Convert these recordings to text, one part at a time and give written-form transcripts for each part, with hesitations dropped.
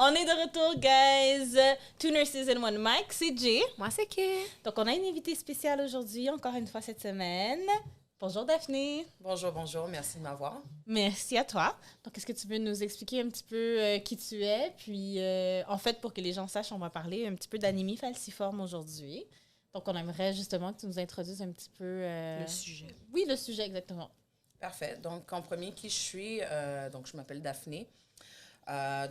On est de retour, guys. Two Nurses and One Mic, c'est Jay. Moi, c'est Kay. Donc, on a une invitée spéciale aujourd'hui, encore une fois cette semaine. Bonjour, Daphné. Bonjour, bonjour. Merci de m'avoir. Merci à toi. Donc, est-ce que tu veux nous expliquer un petit peu qui tu es? Puis, en fait, pour que les gens sachent, on va parler un petit peu d'anémie falciforme aujourd'hui. Donc, on aimerait justement que tu nous introduises un petit peu... Le sujet. Oui, le sujet, exactement. Parfait. Donc, en premier, qui je suis? Donc, je m'appelle Daphné.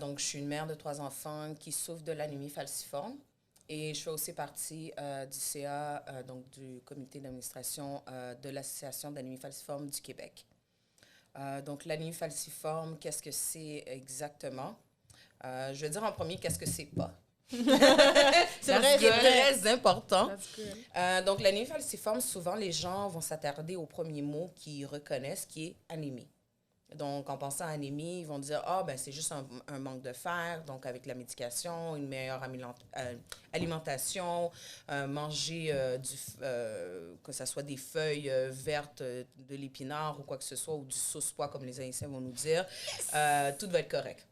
Donc, je suis une mère de 3 enfants qui souffre de l'anémie falciforme. Et je fais aussi partie du CA, donc du comité d'administration de l'Association d'anémie falciforme du Québec. Donc, l'anémie falciforme, qu'est-ce que c'est exactement? Je vais dire en premier, qu'est-ce que c'est pas? C'est vrai, c'est très important. That's good. Donc, l'anémie falciforme, souvent, les gens vont s'attarder au premier mot qu'ils reconnaissent, qui est anémie. Donc, en pensant à anémie, ils vont dire « Ah, ben c'est juste un manque de fer. » Donc, avec la médication, une meilleure alimentation, manger que ce soit des feuilles vertes de l'épinard ou quoi que ce soit, ou du sauce-pois, comme les Haïtiens vont nous dire, tout va être correct.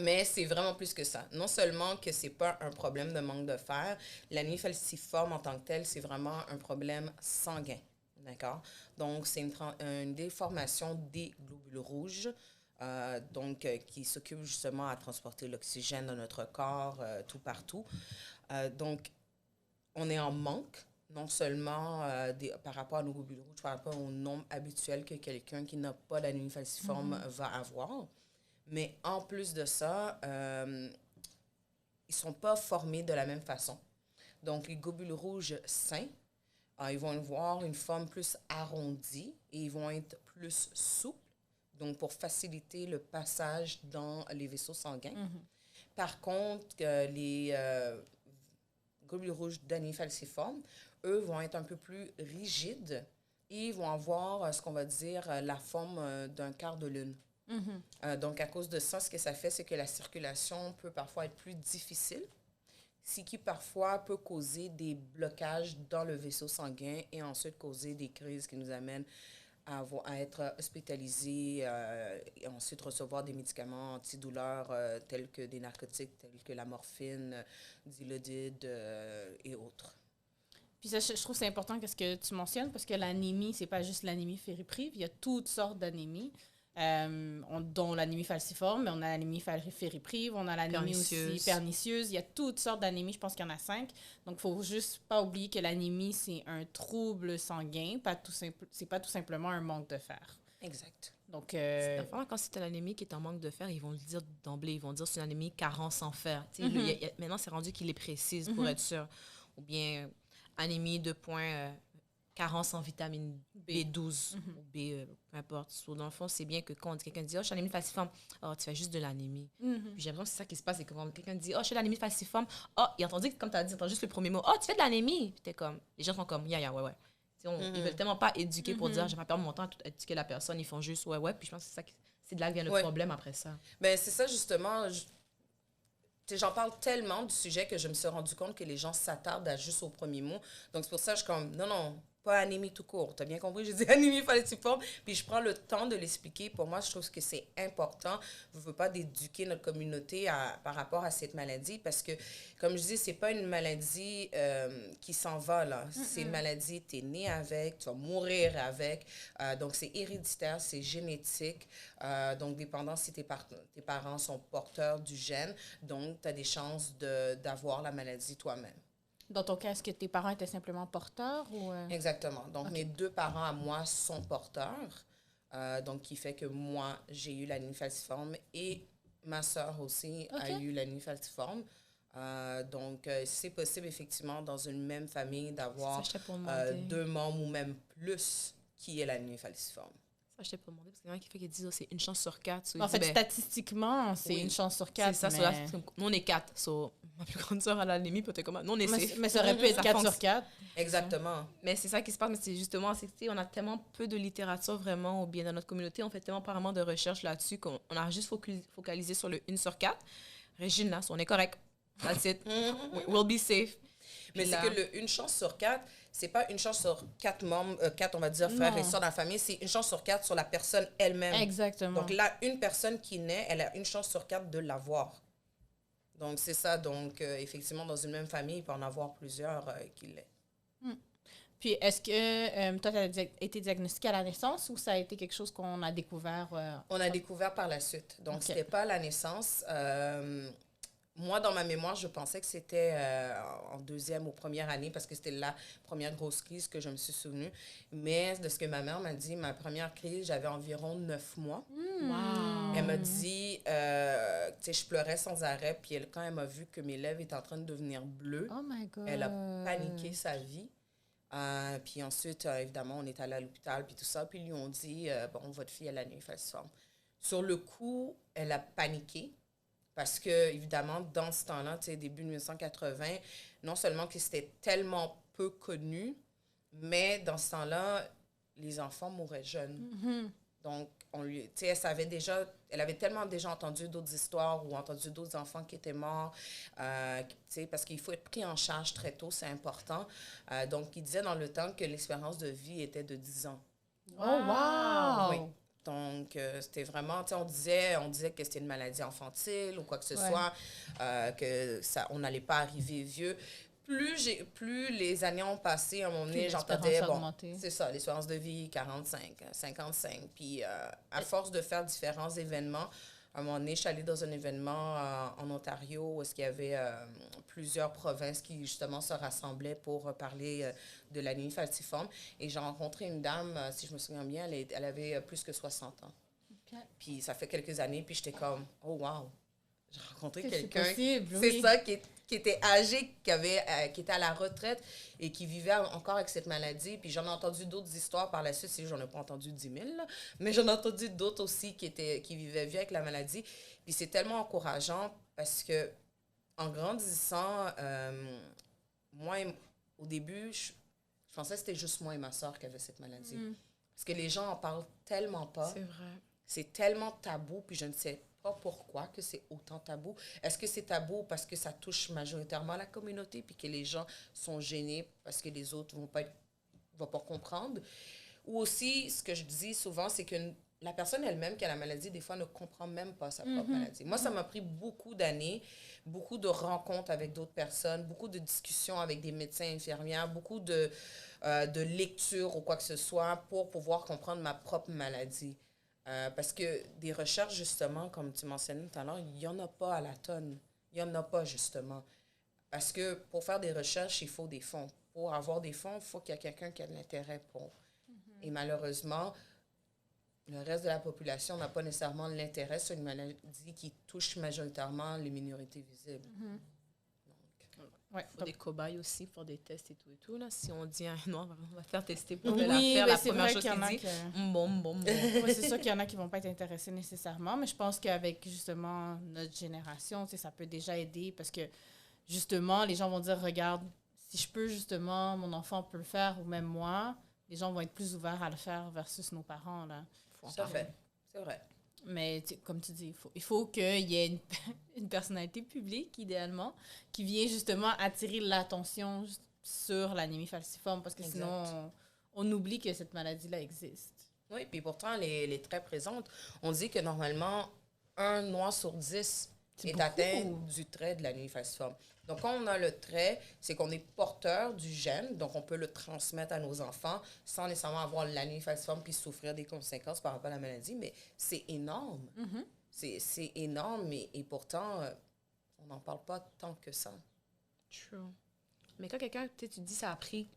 Mais c'est vraiment plus que ça. Non seulement que c'est pas un problème de manque de fer, l'anémie falciforme en tant que telle, c'est vraiment un problème sanguin. D'accord? Donc, c'est une déformation des globules rouges, qui s'occupe justement à transporter l'oxygène dans notre corps, tout partout. Donc, on est en manque, non seulement par rapport à nos globules rouges, par rapport au nombre habituel que quelqu'un qui n'a pas d'anémie falciforme va avoir. Mais en plus de ça, ils ne sont pas formés de la même façon. Donc, les globules rouges sains, ils vont avoir une forme plus arrondie et ils vont être plus souples, donc pour faciliter le passage dans les vaisseaux sanguins. Mm-hmm. Par contre, les globules rouges d'anémie falciforme, eux, vont être un peu plus rigides et vont avoir ce qu'on va dire la forme d'un quart de lune. Mm-hmm. Donc, à cause de ça, ce que ça fait, c'est que la circulation peut parfois être plus difficile, ce qui parfois peut causer des blocages dans le vaisseau sanguin et ensuite causer des crises qui nous amènent à être hospitalisés et ensuite recevoir des médicaments antidouleurs tels que des narcotiques, tels que la morphine, Dilaudid et autres. Puis ça, je trouve que c'est important ce que tu mentionnes parce que l'anémie, c'est pas juste l'anémie fériprive, il y a toutes sortes d'anémies. Dont l'anémie falciforme, mais on a l'anémie fériprive, on a l'anémie aussi pernicieuse. Il y a toutes sortes d'anémies, je pense qu'il y en a 5. Donc, il ne faut juste pas oublier que l'anémie, c'est un trouble sanguin, c'est pas tout simplement un manque de fer. Exact. Donc, quand c'est une anémie qui est en manque de fer, ils vont le dire d'emblée, ils vont dire c'est une anémie carence en fer. Maintenant, c'est rendu qu'il les précise pour être sûr. Ou bien anémie de carence en vitamine B12 ou B, peu importe. Dans le fond, c'est bien que quand quelqu'un dit « Oh, je suis anémie falciforme », « Oh, tu fais juste de l'anémie. » Puis j'ai l'impression que c'est ça qui se passe, c'est que quand quelqu'un dit « Oh, je suis de l'anémie falciforme », « Oh, et entendu, comme tu as dit, entends juste le premier mot, « Oh, tu fais de l'anémie », puis t'es comme, les gens sont comme « Yeah, ouais. » Ils veulent tellement pas éduquer pour dire « Je vais pas perdre mon temps à éduquer la personne », ils font juste « Ouais », puis je pense que c'est de là que vient le problème après ça. Ben c'est ça, justement. J'en parle tellement du sujet que je me suis rendu compte que les gens s'attardent juste au premier mot. Donc, c'est pour ça que je suis comme, non, pas anémie tout court. Tu as bien compris? Je dis anémie falciforme. Puis, je prends le temps de l'expliquer. Pour moi, je trouve que c'est important. Je ne veux pas d'éduquer notre communauté par rapport à cette maladie parce que, comme je dis, c'est pas une maladie qui s'en va, là. C'est une maladie, tu es né avec, tu vas mourir avec. Donc, c'est héréditaire, c'est génétique. Donc, dépendant si tes parents sont porteurs du gène. Donc, tu as des chances d'avoir la maladie toi-même. Dans ton cas, est-ce que tes parents étaient simplement porteurs? Ou Exactement. Donc, mes 2 parents à moi sont porteurs. Donc, qui fait que moi, j'ai eu l'anémie falciforme et ma sœur aussi a eu l'anémie falciforme. Donc, c'est possible, effectivement, dans une même famille, d'avoir 2 membres ou même plus qui aient l'anémie falciforme. Ça, je t'ai pas demandé, parce qu'il y en a qui disent c'est une chance sur 4. En fait, statistiquement, c'est une chance sur 4. C'est ça, nous, on est 4. Ma plus grande sœur a l'anémie, peut-être comme nous, on est safe. Mais ça aurait pu être 4 sur 4. Exactement. Mais c'est ça qui se passe, mais c'est justement, on a tellement peu de littérature vraiment, ou bien dans notre communauté, on fait tellement pas vraiment de recherche là-dessus qu'on a juste focalisé sur le 1 sur 4. Régine, là, on est correct. That's it. We'll be safe. Mais c'est que une chance sur 4, c'est pas une chance sur 4 membres, 4, on va dire, frères et sœurs dans la famille, c'est une chance sur 4 sur la personne elle-même. Exactement. Donc là, une personne qui naît, elle a une chance sur 4 de l'avoir. Donc, c'est ça. Donc, effectivement, dans une même famille, il peut en avoir plusieurs qui l'est. Puis, est-ce que toi, tu as été diagnostiquée à la naissance ou ça a été quelque chose qu'on a découvert? On a découvert par la suite. Donc, OK. c'était pas à la naissance. Moi, dans ma mémoire, je pensais que c'était en deuxième ou première année parce que c'était la première grosse crise que je me suis souvenue. Mais de ce que ma mère m'a dit, ma première crise, j'avais environ 9 mois. Wow. Elle m'a dit, tu sais, je pleurais sans arrêt. Puis quand elle m'a vu que mes lèvres étaient en train de devenir bleues, Oh my God. elle a paniqué sa vie. Puis ensuite, évidemment, on est allé à l'hôpital, puis tout ça. Puis ils lui ont dit, bon, votre fille, elle a une falciforme. Sur le coup, elle a paniqué. Parce que, évidemment, dans ce temps-là, tu sais, début 1980, non seulement que c'était tellement peu connu, mais dans ce temps-là, les enfants mouraient jeunes. Donc, tu sais, elle avait tellement déjà entendu d'autres histoires ou entendu d'autres enfants qui étaient morts, tu sais, parce qu'il faut être pris en charge très tôt, c'est important. Donc, il disait dans le temps que l'espérance de vie était de 10 ans. Oh, wow! Oui. Donc, c'était vraiment, tu sais, on disait que c'était une maladie infantile ou quoi que ce soit, que on n'allait pas arriver vieux. Plus les années ont passé, à un moment donné, j'entendais, bon, c'est ça, l'espérance de vie, 45, 55. Puis, à force de faire différents événements, à un moment donné, je suis allée dans un événement en Ontario où il y avait plusieurs provinces qui, justement, se rassemblaient pour parler de l'anémie falciforme. Et j'ai rencontré une dame, si je me souviens bien, elle avait plus que 60 ans. Okay. Puis ça fait quelques années, puis j'étais comme, oh wow, j'ai rencontré quelqu'un, c'est ça, qui était âgé, qui était à la retraite et qui vivait encore avec cette maladie. Puis j'en ai entendu d'autres histoires par la suite, j'en ai pas entendu 10 000, là, mais j'en ai entendu d'autres aussi qui vivaient vieux avec la maladie. Puis c'est tellement encourageant parce que en grandissant, moi, au début, je pensais que c'était juste moi et ma soeur qui avaient cette maladie. Parce que les gens en parlent tellement pas. C'est vrai. C'est tellement tabou, puis je ne sais pas pourquoi que c'est autant tabou. Est-ce que c'est tabou parce que ça touche majoritairement la communauté, puis que les gens sont gênés parce que les autres vont pas comprendre? Ou aussi, ce que je dis souvent, c'est que la personne elle-même qui a la maladie, des fois, ne comprend même pas sa propre maladie. Moi, ça m'a pris beaucoup d'années, beaucoup de rencontres avec d'autres personnes, beaucoup de discussions avec des médecins infirmières, beaucoup de lectures ou quoi que ce soit pour pouvoir comprendre ma propre maladie. Parce que des recherches, justement, comme tu mentionnais tout à l'heure, il n'y en a pas à la tonne. Il n'y en a pas, justement. Parce que pour faire des recherches, il faut des fonds. Pour avoir des fonds, il faut qu'il y ait quelqu'un qui a de l'intérêt pour. Et malheureusement, le reste de la population n'a pas nécessairement l'intérêt sur une maladie qui touche majoritairement les minorités visibles. Il faut des cobayes aussi pour des tests et tout. Là. Si on dit non, on va faire tester pour la première chose qu'il dit, bon. C'est sûr qu'il y en a qui ne vont pas être intéressés nécessairement, mais je pense qu'avec justement notre génération, ça peut déjà aider parce que justement, les gens vont dire, regarde, si je peux justement, mon enfant peut le faire ou même moi, les gens vont être plus ouverts à le faire versus nos parents. Là. Ça fait, c'est vrai. Mais comme tu dis, il faut qu'il y ait une personnalité publique, idéalement, qui vient justement attirer l'attention sur l'anémie falciforme, parce que sinon, on oublie que cette maladie-là existe. Oui, puis pourtant, elle est très présente. On dit que normalement, 1 Noir sur 10 est atteint du trait de l'anémie falciforme. Donc, quand on a le trait, c'est qu'on est porteur du gène, donc on peut le transmettre à nos enfants sans nécessairement avoir l'anémie falciforme puis souffrir des conséquences par rapport à la maladie, mais c'est énorme. C'est énorme et pourtant, on n'en parle pas tant que ça. True. Mais quand quelqu'un, tu dis ça a pris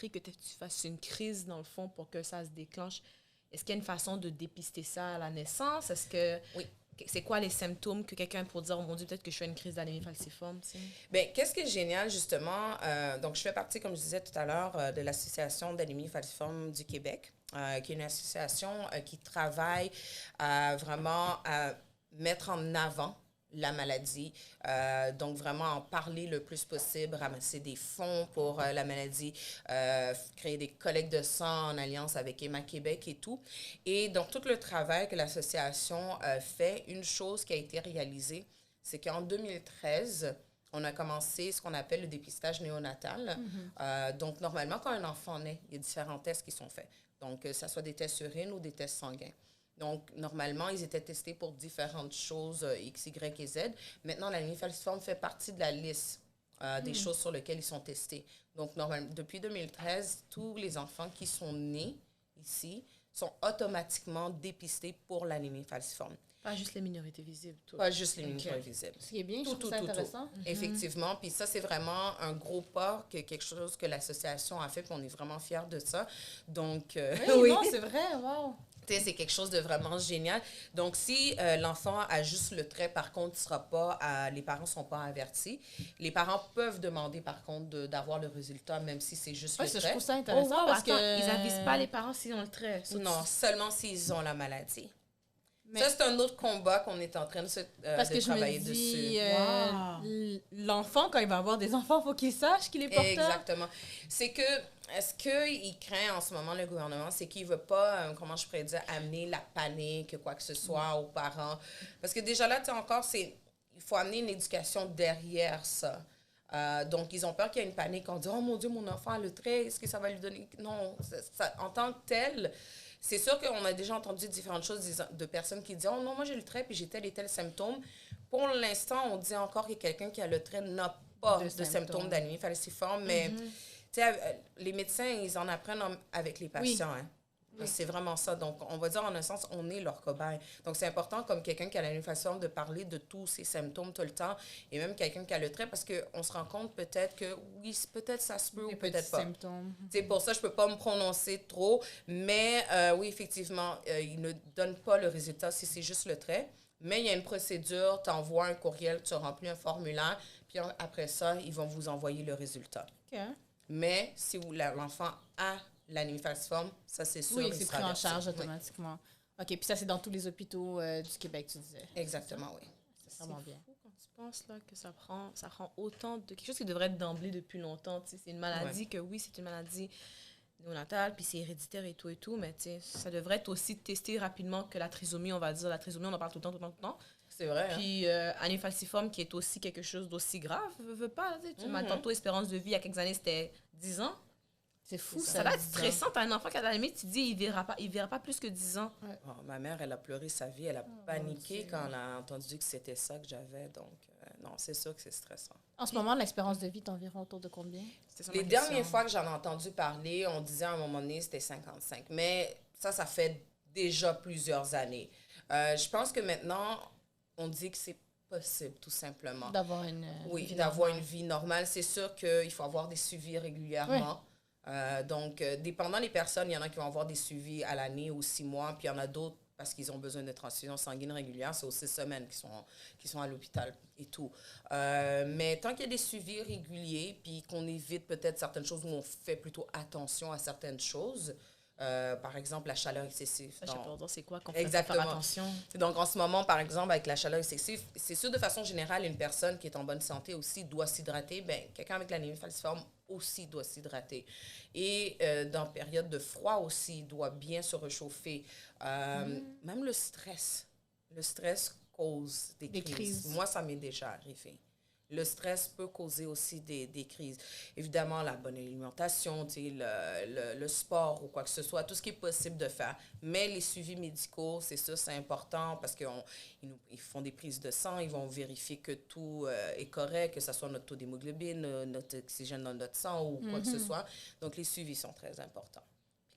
que tu fasses une crise dans le fond pour que ça se déclenche, est-ce qu'il y a une façon de dépister ça à la naissance? Est-ce que... Oui. C'est quoi les symptômes que quelqu'un pour dire, oh mon Dieu, peut-être que je fais une crise d'anémie falciforme? Bien, qu'est-ce qui est génial, justement? Donc, je fais partie, comme je disais tout à l'heure, de l'Association d'anémie falciforme du Québec, qui est une association qui travaille vraiment à mettre en avant la maladie. Donc, vraiment en parler le plus possible, ramasser des fonds pour la maladie, créer des collectes de sang en alliance avec Emma Québec et tout. Et donc, tout le travail que l'association fait, une chose qui a été réalisée, c'est qu'en 2013, on a commencé ce qu'on appelle le dépistage néonatal. Donc, normalement, quand un enfant naît, il y a différents tests qui sont faits. Donc, que ce soit des tests urines ou des tests sanguins. Donc, normalement, ils étaient testés pour différentes choses, X, Y et Z. Maintenant, l'anémie falciforme fait partie de la liste des choses sur lesquelles ils sont testés. Donc, normalement, depuis 2013, tous les enfants qui sont nés ici sont automatiquement dépistés pour l'anémie falciforme. Pas juste les minorités visibles. Pas juste les minorités visibles. Ce qui est bien, je trouve ça intéressant. Effectivement. Puis ça, c'est vraiment un gros pas, quelque chose que l'association a fait, puis on est vraiment fiers de ça. Donc, oui, non, c'est vrai, wow. C'est quelque chose de vraiment génial. Donc, si l'enfant a juste le trait, par contre, les parents ne sont pas avertis. Les parents peuvent demander, par contre, d'avoir le résultat, même si c'est juste le trait. Je trouve ça intéressant parce qu'ils n'avisent pas les parents s'ils ont le trait. Non, seulement s'ils ont la maladie. Mais ça, c'est un autre combat qu'on est en train de travailler dessus. L'enfant, quand il va avoir des enfants, il faut qu'il sache qu'il est porteur. Exactement. C'est que, est-ce qu'il craint en ce moment, le gouvernement, c'est qu'il ne veut pas, comment je pourrais dire, amener la panique, quoi que ce soit, aux parents. Parce que déjà là, tu sais, encore, il faut amener une éducation derrière ça. Donc, ils ont peur qu'il y ait une panique. On dit, oh mon Dieu, mon enfant a le trait, est-ce que ça va lui donner... Non, en tant que tel... C'est sûr qu'on a déjà entendu différentes choses de personnes qui disent « Oh non, moi j'ai le trait puis j'ai tel et tel symptôme. » Pour l'instant, on dit encore que quelqu'un qui a le trait n'a pas de symptômes d'anémie falciforme, mais les médecins, ils en apprennent avec les patients. Oui. Hein. Oui. C'est vraiment ça. Donc, on va dire en un sens, on est leur cobaye. Donc, c'est important, comme quelqu'un qui a l'anémie falciforme, de parler de tous ces symptômes tout le temps, et même quelqu'un qui a le trait, parce qu'on se rend compte peut-être que, oui, peut-être ça se peut ou peut-être pas. C'est pour ça, je ne peux pas me prononcer trop, mais oui, effectivement, ils ne donnent pas le résultat si c'est juste le trait, mais il y a une procédure, tu envoies un courriel, tu remplis un formulaire, puis après ça, ils vont vous envoyer le résultat. OK. Mais si l'enfant a l'anémie falciforme, ça c'est sûr. Oui, c'est pris en charge automatiquement. OK, puis ça c'est dans tous les hôpitaux du Québec, tu disais. Exactement, oui. C'est vraiment bien. Fou quand tu penses là, que ça prend autant de... Quelque chose qui devrait être d'emblée depuis longtemps. C'est une maladie que, oui, c'est une maladie néonatale, puis c'est héréditaire et tout, mais ça devrait être aussi testé rapidement que la trisomie, on va dire. La trisomie, on en parle tout le temps. C'est vrai. Puis anémie falciforme, qui est aussi quelque chose d'aussi grave, veux pas. Tu m'as tantôt espérance de vie, il y a quelques années, c'était 10 ans. C'est fou, ça va être stressant. T'as un enfant qui, à la limite, tu dis, il verra pas plus que 10 ans. Ouais. Oh, ma mère, elle a pleuré sa vie. Elle a paniqué quand elle a entendu que c'était ça que j'avais. Donc, non, c'est sûr que c'est stressant. En ce moment, l'espérance de vie est environ autour de combien? Les dernières fois que j'en ai entendu parler, on disait à un moment donné, c'était 55. Mais ça fait déjà plusieurs années. Je pense que maintenant, on dit que c'est possible, tout simplement. D'avoir une vie normale. C'est sûr qu'il faut avoir des suivis régulièrement. Oui. Donc, dépendant des personnes, il y en a qui vont avoir des suivis à l'année ou 6 mois, puis il y en a d'autres parce qu'ils ont besoin de transfusions sanguines régulières, c'est aux 6 semaines qui sont à l'hôpital et tout. Mais tant qu'il y a des suivis réguliers, puis qu'on évite peut-être certaines choses où on fait plutôt attention à certaines choses, par exemple, la chaleur excessive. Je sais pas c'est quoi qu'on fait faire attention. Donc, en ce moment, par exemple, avec la chaleur excessive, c'est sûr, de façon générale, une personne qui est en bonne santé aussi doit s'hydrater. Bien, quelqu'un avec l'anémie falciforme aussi doit s'hydrater. Et dans période de froid aussi, doit bien se réchauffer. Même le stress. Le stress cause des crises. Moi, ça m'est déjà arrivé. Le stress peut causer aussi des crises. Évidemment, la bonne alimentation, le sport ou quoi que ce soit, tout ce qui est possible de faire. Mais les suivis médicaux, c'est ça, c'est important parce qu'ils font des prises de sang, ils vont vérifier que tout est correct, que ce soit notre taux d'hémoglobine, notre oxygène dans notre sang ou quoi que ce soit. Donc, les suivis sont très importants.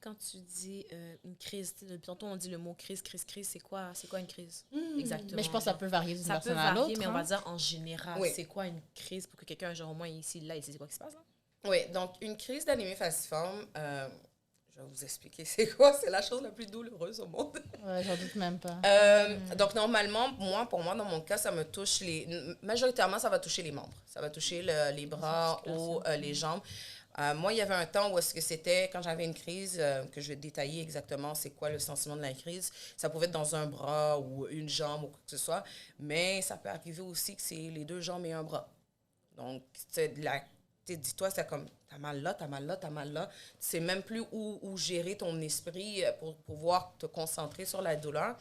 Quand tu dis une crise, tantôt on dit le mot crise, c'est quoi une crise? Exactement. Mais je pense que ça peut varier d'une personne à l'autre. Ça peut varier, mais on va dire en général, c'est quoi une crise pour que quelqu'un, genre au moins ici, là, il sait quoi qui se passe là? Oui, donc une crise d'anémie falciforme, je vais vous expliquer c'est quoi, c'est la chose la plus douloureuse au monde. Oui, j'en doute même pas. Donc normalement, pour moi, dans mon cas, ça me touche majoritairement, ça va toucher les membres. Ça va toucher les bras ou les jambes. Moi, il y avait un temps où est-ce que c'était, quand j'avais une crise, que je vais détailler exactement c'est quoi le sentiment de la crise. Ça pouvait être dans un bras ou une jambe ou quoi que ce soit, mais ça peut arriver aussi que c'est les 2 jambes et un bras. Donc, dis-toi, c'est comme, t'as mal là. Tu sais même plus où gérer ton esprit pour pouvoir te concentrer sur la douleur.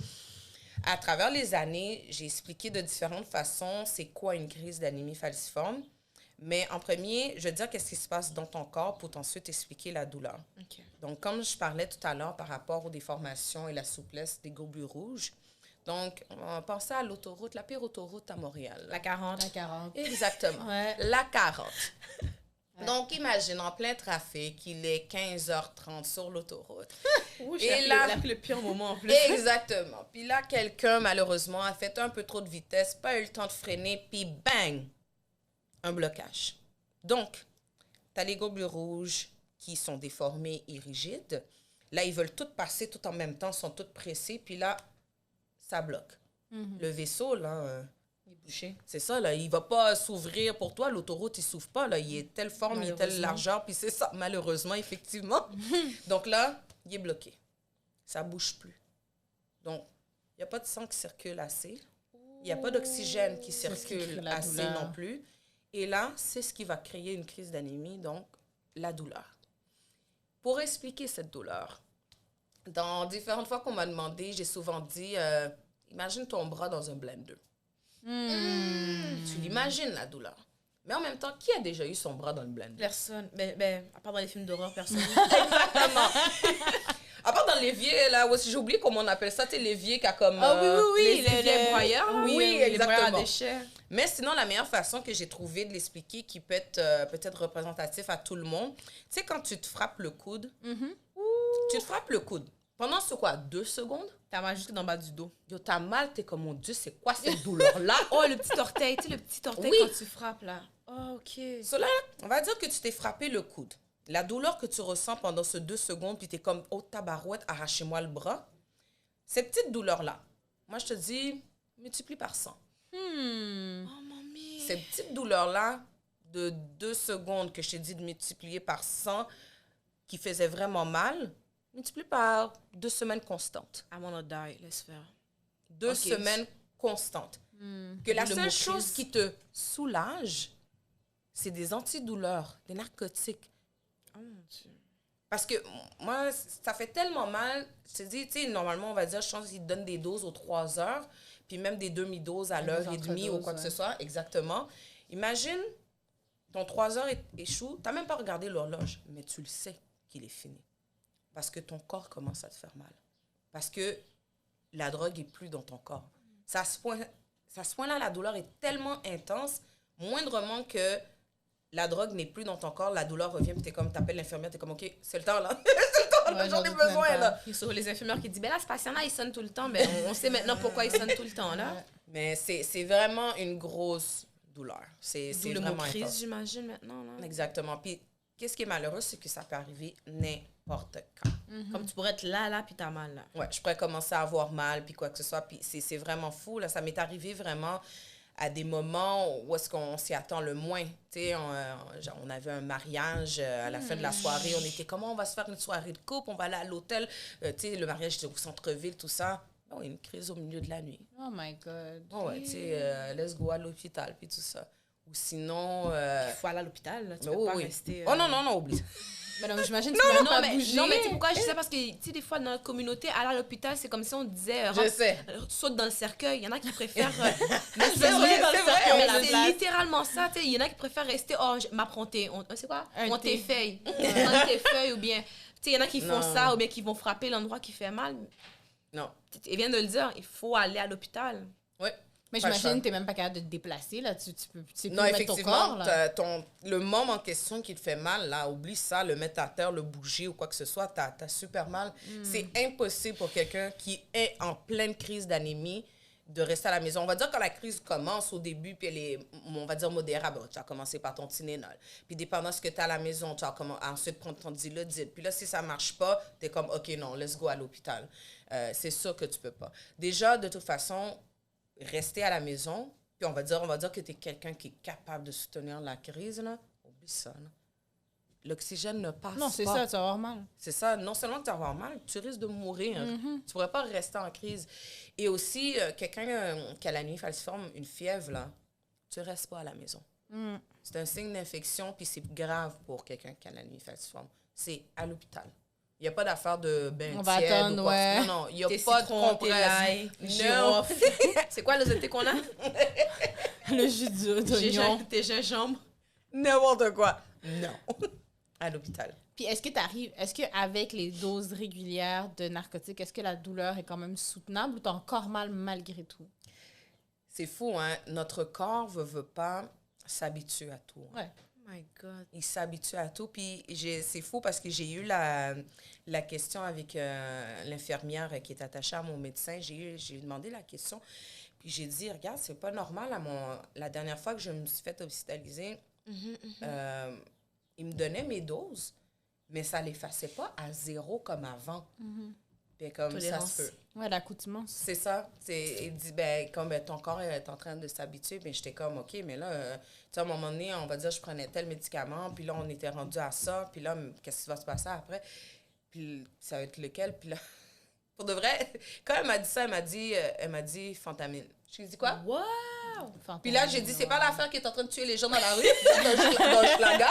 À travers les années, j'ai expliqué de différentes façons c'est quoi une crise d'anémie falciforme. Mais en premier, je vais te dire qu'est-ce qui se passe dans ton corps pour ensuite expliquer la douleur. OK. Donc, comme je parlais tout à l'heure par rapport aux déformations et la souplesse des globules rouges, donc, on va penser à l'autoroute, la pire autoroute à Montréal. La 40. La 40. Exactement. Ouais. La 40. Donc, imagine, en plein trafic, il est 15h30 sur l'autoroute. Et là, le pire moment en plus. Exactement. Puis là, quelqu'un, malheureusement, a fait un peu trop de vitesse, pas eu le temps de freiner, puis bang, un blocage. Donc, tu as les globules rouges qui sont déformés et rigides. Là, ils veulent tout passer tout en même temps, sont tous pressés, puis là, ça bloque. Le vaisseau, là, Il est bouché. c'est ça, là, il va pas s'ouvrir pour toi. L'autoroute, il s'ouvre pas, là. Il est telle forme, il est telle largeur, puis c'est ça, malheureusement, effectivement. Donc là, il est bloqué. Ça bouge plus. Donc, il n'y a pas de sang qui circule assez. Il n'y a pas d'oxygène qui C'est ce qui circule crée la assez douleur. non plus. Et là, c'est ce qui va créer une crise d'anémie, donc la douleur. Pour expliquer cette douleur, dans différentes fois qu'on m'a demandé, j'ai souvent dit, imagine ton bras dans un blender. Tu l'imagines, la douleur. Mais en même temps, qui a déjà eu son bras dans le blender? Personne. Ben, à part dans les films d'horreur, personne. Exactement. À part dans l'évier, là, aussi, j'ai oublié comment on appelle ça, tu sais, l'évier qui a comme... les les éviers broyeurs. Oui, les broyeurs à exactement. déchets. Mais sinon, la meilleure façon que j'ai trouvé de l'expliquer, qui peut être peut-être représentatif à tout le monde, tu sais, quand tu te frappes le coude, tu te frappes le coude. Pendant ce quoi, 2 secondes, T'as mal jusque dans le bas du dos. yo, t'as mal, t'es comme, mon Dieu, c'est quoi cette douleur-là? Oh, le petit orteil. Tu sais, le petit orteil Oui. quand tu frappes, là. Oh, OK. Cela, on va dire que tu t'es frappé le coude. La douleur que tu ressens pendant ces 2 secondes, puis t'es comme, oh tabarouette, arrachez-moi le bras. Cette petite douleur-là, moi, je te dis, multiplie par 100. Oh, mamie. Cette petite douleur-là, de 2 secondes que je t'ai dit de multiplier par 100, qui faisait vraiment mal, multiplie par 2 semaines constantes. I'm gonna die. Laisse faire. 2 Ok. semaines constantes. Que la Le seule mot chose crise. qui te soulage, c'est des antidouleurs, des narcotiques. Oh, mon Dieu. Parce que moi, ça fait tellement mal. Je te dis, tu sais, normalement, on va dire, je pense qu'ils donnent des doses aux 3 heures, puis même des demi-doses à l'heure et demie ou quoi que ce soit. Exactement. Imagine, ton 3 heures échoue, tu n'as même pas regardé l'horloge, mais tu le sais qu'il est fini. Parce que ton corps commence à te faire mal. Parce que la drogue n'est plus dans ton corps. C'est à ce point-là, la douleur est tellement intense, moindrement que la drogue n'est plus dans ton corps, la douleur revient, puis t'appelles l'infirmière, t'es comme, OK, c'est le temps, là. C'est le temps, là, Ouais, j'en j'en ai doute même besoin, pas. là. Puis sur les infirmières qui disent, ben là, ce patient-là, il sonne tout le temps. Ben, on sait maintenant pourquoi il sonne tout le temps, là. Mais c'est vraiment une grosse douleur. C'est D'où le mot vraiment crise, intense. j'imagine, maintenant, là. Exactement. Puis, qu'est-ce qui est malheureux, c'est que ça peut arriver n'importe quand. Comme tu pourrais être là, puis t'as mal, là. Ouais, je pourrais commencer à avoir mal, puis quoi que ce soit. Puis c'est vraiment fou, là. Ça m'est arrivé vraiment à des moments où est-ce qu'on s'y attend le moins. Tu sais, on avait un mariage à la fin de la soirée. On était comment on va se faire une soirée de couple, on va aller à l'hôtel. Tu sais, le mariage était au centre-ville, tout ça. Bon, une crise au milieu de la nuit. Oh my God. Oh, ouais, tu sais, let's go à l'hôpital, puis tout ça. Ou sinon... Il faut aller à l'hôpital, là. Tu mais peux oui, pas oui. rester... Oh non, non, non, oublie. Mais donc, j'imagine que tu peux même pas bouger. non, mais tu sais pourquoi je dis ça? Parce que, tu sais, des fois, dans notre communauté, aller à l'hôpital, c'est comme si on disait... Je sais. Saute dans le cercueil. Il y en a qui préfèrent... Mais c'est vrai, c'est vrai. mais c'est littéralement ça, tu sais. Il y en a qui préfèrent rester... Oh, m'affronter. C'est quoi? On t'effeuille. On t'effeuille ou bien... Tu sais, il y en a qui font Non. ça ou bien qui vont frapper l'endroit qui fait mal. Non. Il vient de le dire, il faut aller à l'hôpital. Ouais. Mais Pas le j'imagine choix. que tu n'es même pas capable de te déplacer, là. Tu peux plus Non, mettre ton effectivement, corps, là. le membre en question qui te fait mal, là, oublie ça, le mettre à terre, le bouger ou quoi que ce soit, t'as super mal. C'est impossible pour quelqu'un qui est en pleine crise d'anémie de rester à la maison. On va dire quand la crise commence au début, puis elle est, on va dire, modérable. Tu vas commencer par ton Tylenol. Puis dépendant de ce que tu as à la maison, tu vas ensuite prendre ton Dilaudid. Puis là, si ça marche pas, tu es comme, OK, non, let's go à l'hôpital. C'est sûr que tu peux pas. Déjà, de toute façon, rester à la maison, puis on va dire que tu es quelqu'un qui est capable de soutenir la crise, là. Oublie ça, là. L'oxygène ne passe pas. Non, c'est ça, tu vas avoir mal. C'est ça. Non seulement que tu vas avoir mal, tu risques de mourir. Tu pourrais pas rester en crise. Et aussi, quelqu'un qui a l'anémie falciforme, une fièvre, là, tu restes pas à la maison. C'est un signe d'infection, puis c'est grave pour quelqu'un qui a l'anémie falciforme. C'est à l'hôpital. Il n'y a pas d'affaire de bain On va tiède attendre, ou quoi. ouais. Non, il n'y a Tes pas de citrons, tes compresse. l'ail, Non. girofle. C'est quoi les étés qu'on a? Le jus d'oignon. Tes gingembre. N'importe quoi. Non. À l'hôpital. Puis est-ce qu'avec les doses régulières de narcotiques, est-ce que la douleur est quand même soutenable ou t'as encore mal malgré tout? C'est fou, hein? Notre corps veut pas s'habituer à tout. Ouais. Oh my God. Il s'habitue à tout. Puis c'est fou parce que j'ai eu la question avec l'infirmière qui est attachée à mon médecin. J'ai demandé la question. Puis j'ai dit, regarde, c'est pas normal. La dernière fois que je me suis fait hospitaliser, il me donnait mes doses, mais ça l'effaçait pas à 0 comme avant. Puis comme Tolérance. ça se peut. Ouais, l'accoutumance. C'est ça. Il dit, ton corps est en train de s'habituer. Mais j'étais comme, OK, mais là, tu sais, à un moment donné, on va dire, je prenais tel médicament, puis là, on était rendu à ça, puis là, qu'est-ce qui va se passer après? Puis ça va être lequel? Puis là, pour de vrai, quand elle m'a dit ça, elle m'a dit fentanyl. Je lui ai dit quoi? Wow! Puis là, j'ai dit, c'est pas l'affaire qui est en train de tuer les gens dans la rue, dans Hochelaga.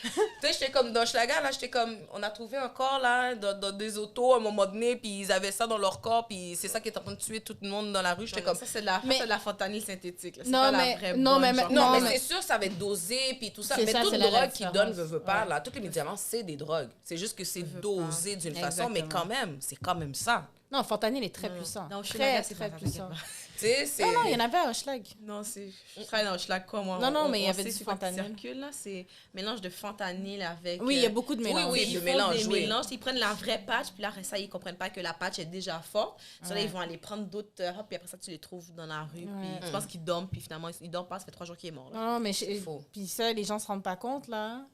Tu sais, j'étais comme dans Hochelaga, là, j'étais comme, on a trouvé un corps, là, dans des autos à un moment donné, puis ils avaient ça dans leur corps, puis c'est ça qui est en train de tuer tout le monde dans la rue. J'étais comme, Ça, c'est de la fentanyl synthétique. Là. C'est Non, pas mais- la vraie non, bonne, mais- genre. non, Non, mais mais- c'est sûr, ça va être dosé, puis tout ça. C'est Mais ça, toute c'est là la drogue qui différence. donne, veut pas, Ouais. là, tous les médicaments, c'est des drogues. C'est juste que c'est Veut dosé d'une façon, mais Exactement. quand même, c'est quand même ça. Non, fentanyl est très Non. puissant. Dans Très, Hochelaga, c'est très pas puissant. Tu sais, c'est... Non, non, il y en avait à Hochelag. Non, je travaille dans le schlag quoi, moi. Non, mais il y on avait sait du c'est quoi qui fentanyl. circule, là. C'est mélange de fentanyl avec... Oui, il y a beaucoup de mélanges. oui, Ils le font mélange, des oui. mélanges. Ils prennent la vraie patch, puis là, après ça, ils comprennent pas que la patch est déjà forte. Sur là, Ouais. ils vont aller prendre d'autres, puis après ça, tu les trouves dans la rue. Ouais. Puis tu penses qu'ils dorment, puis finalement, ils dorment pas, ça fait 3 jours qu'il est mort. Là. Non, non, mais faux. puis ça, les gens se rendent pas compte, là.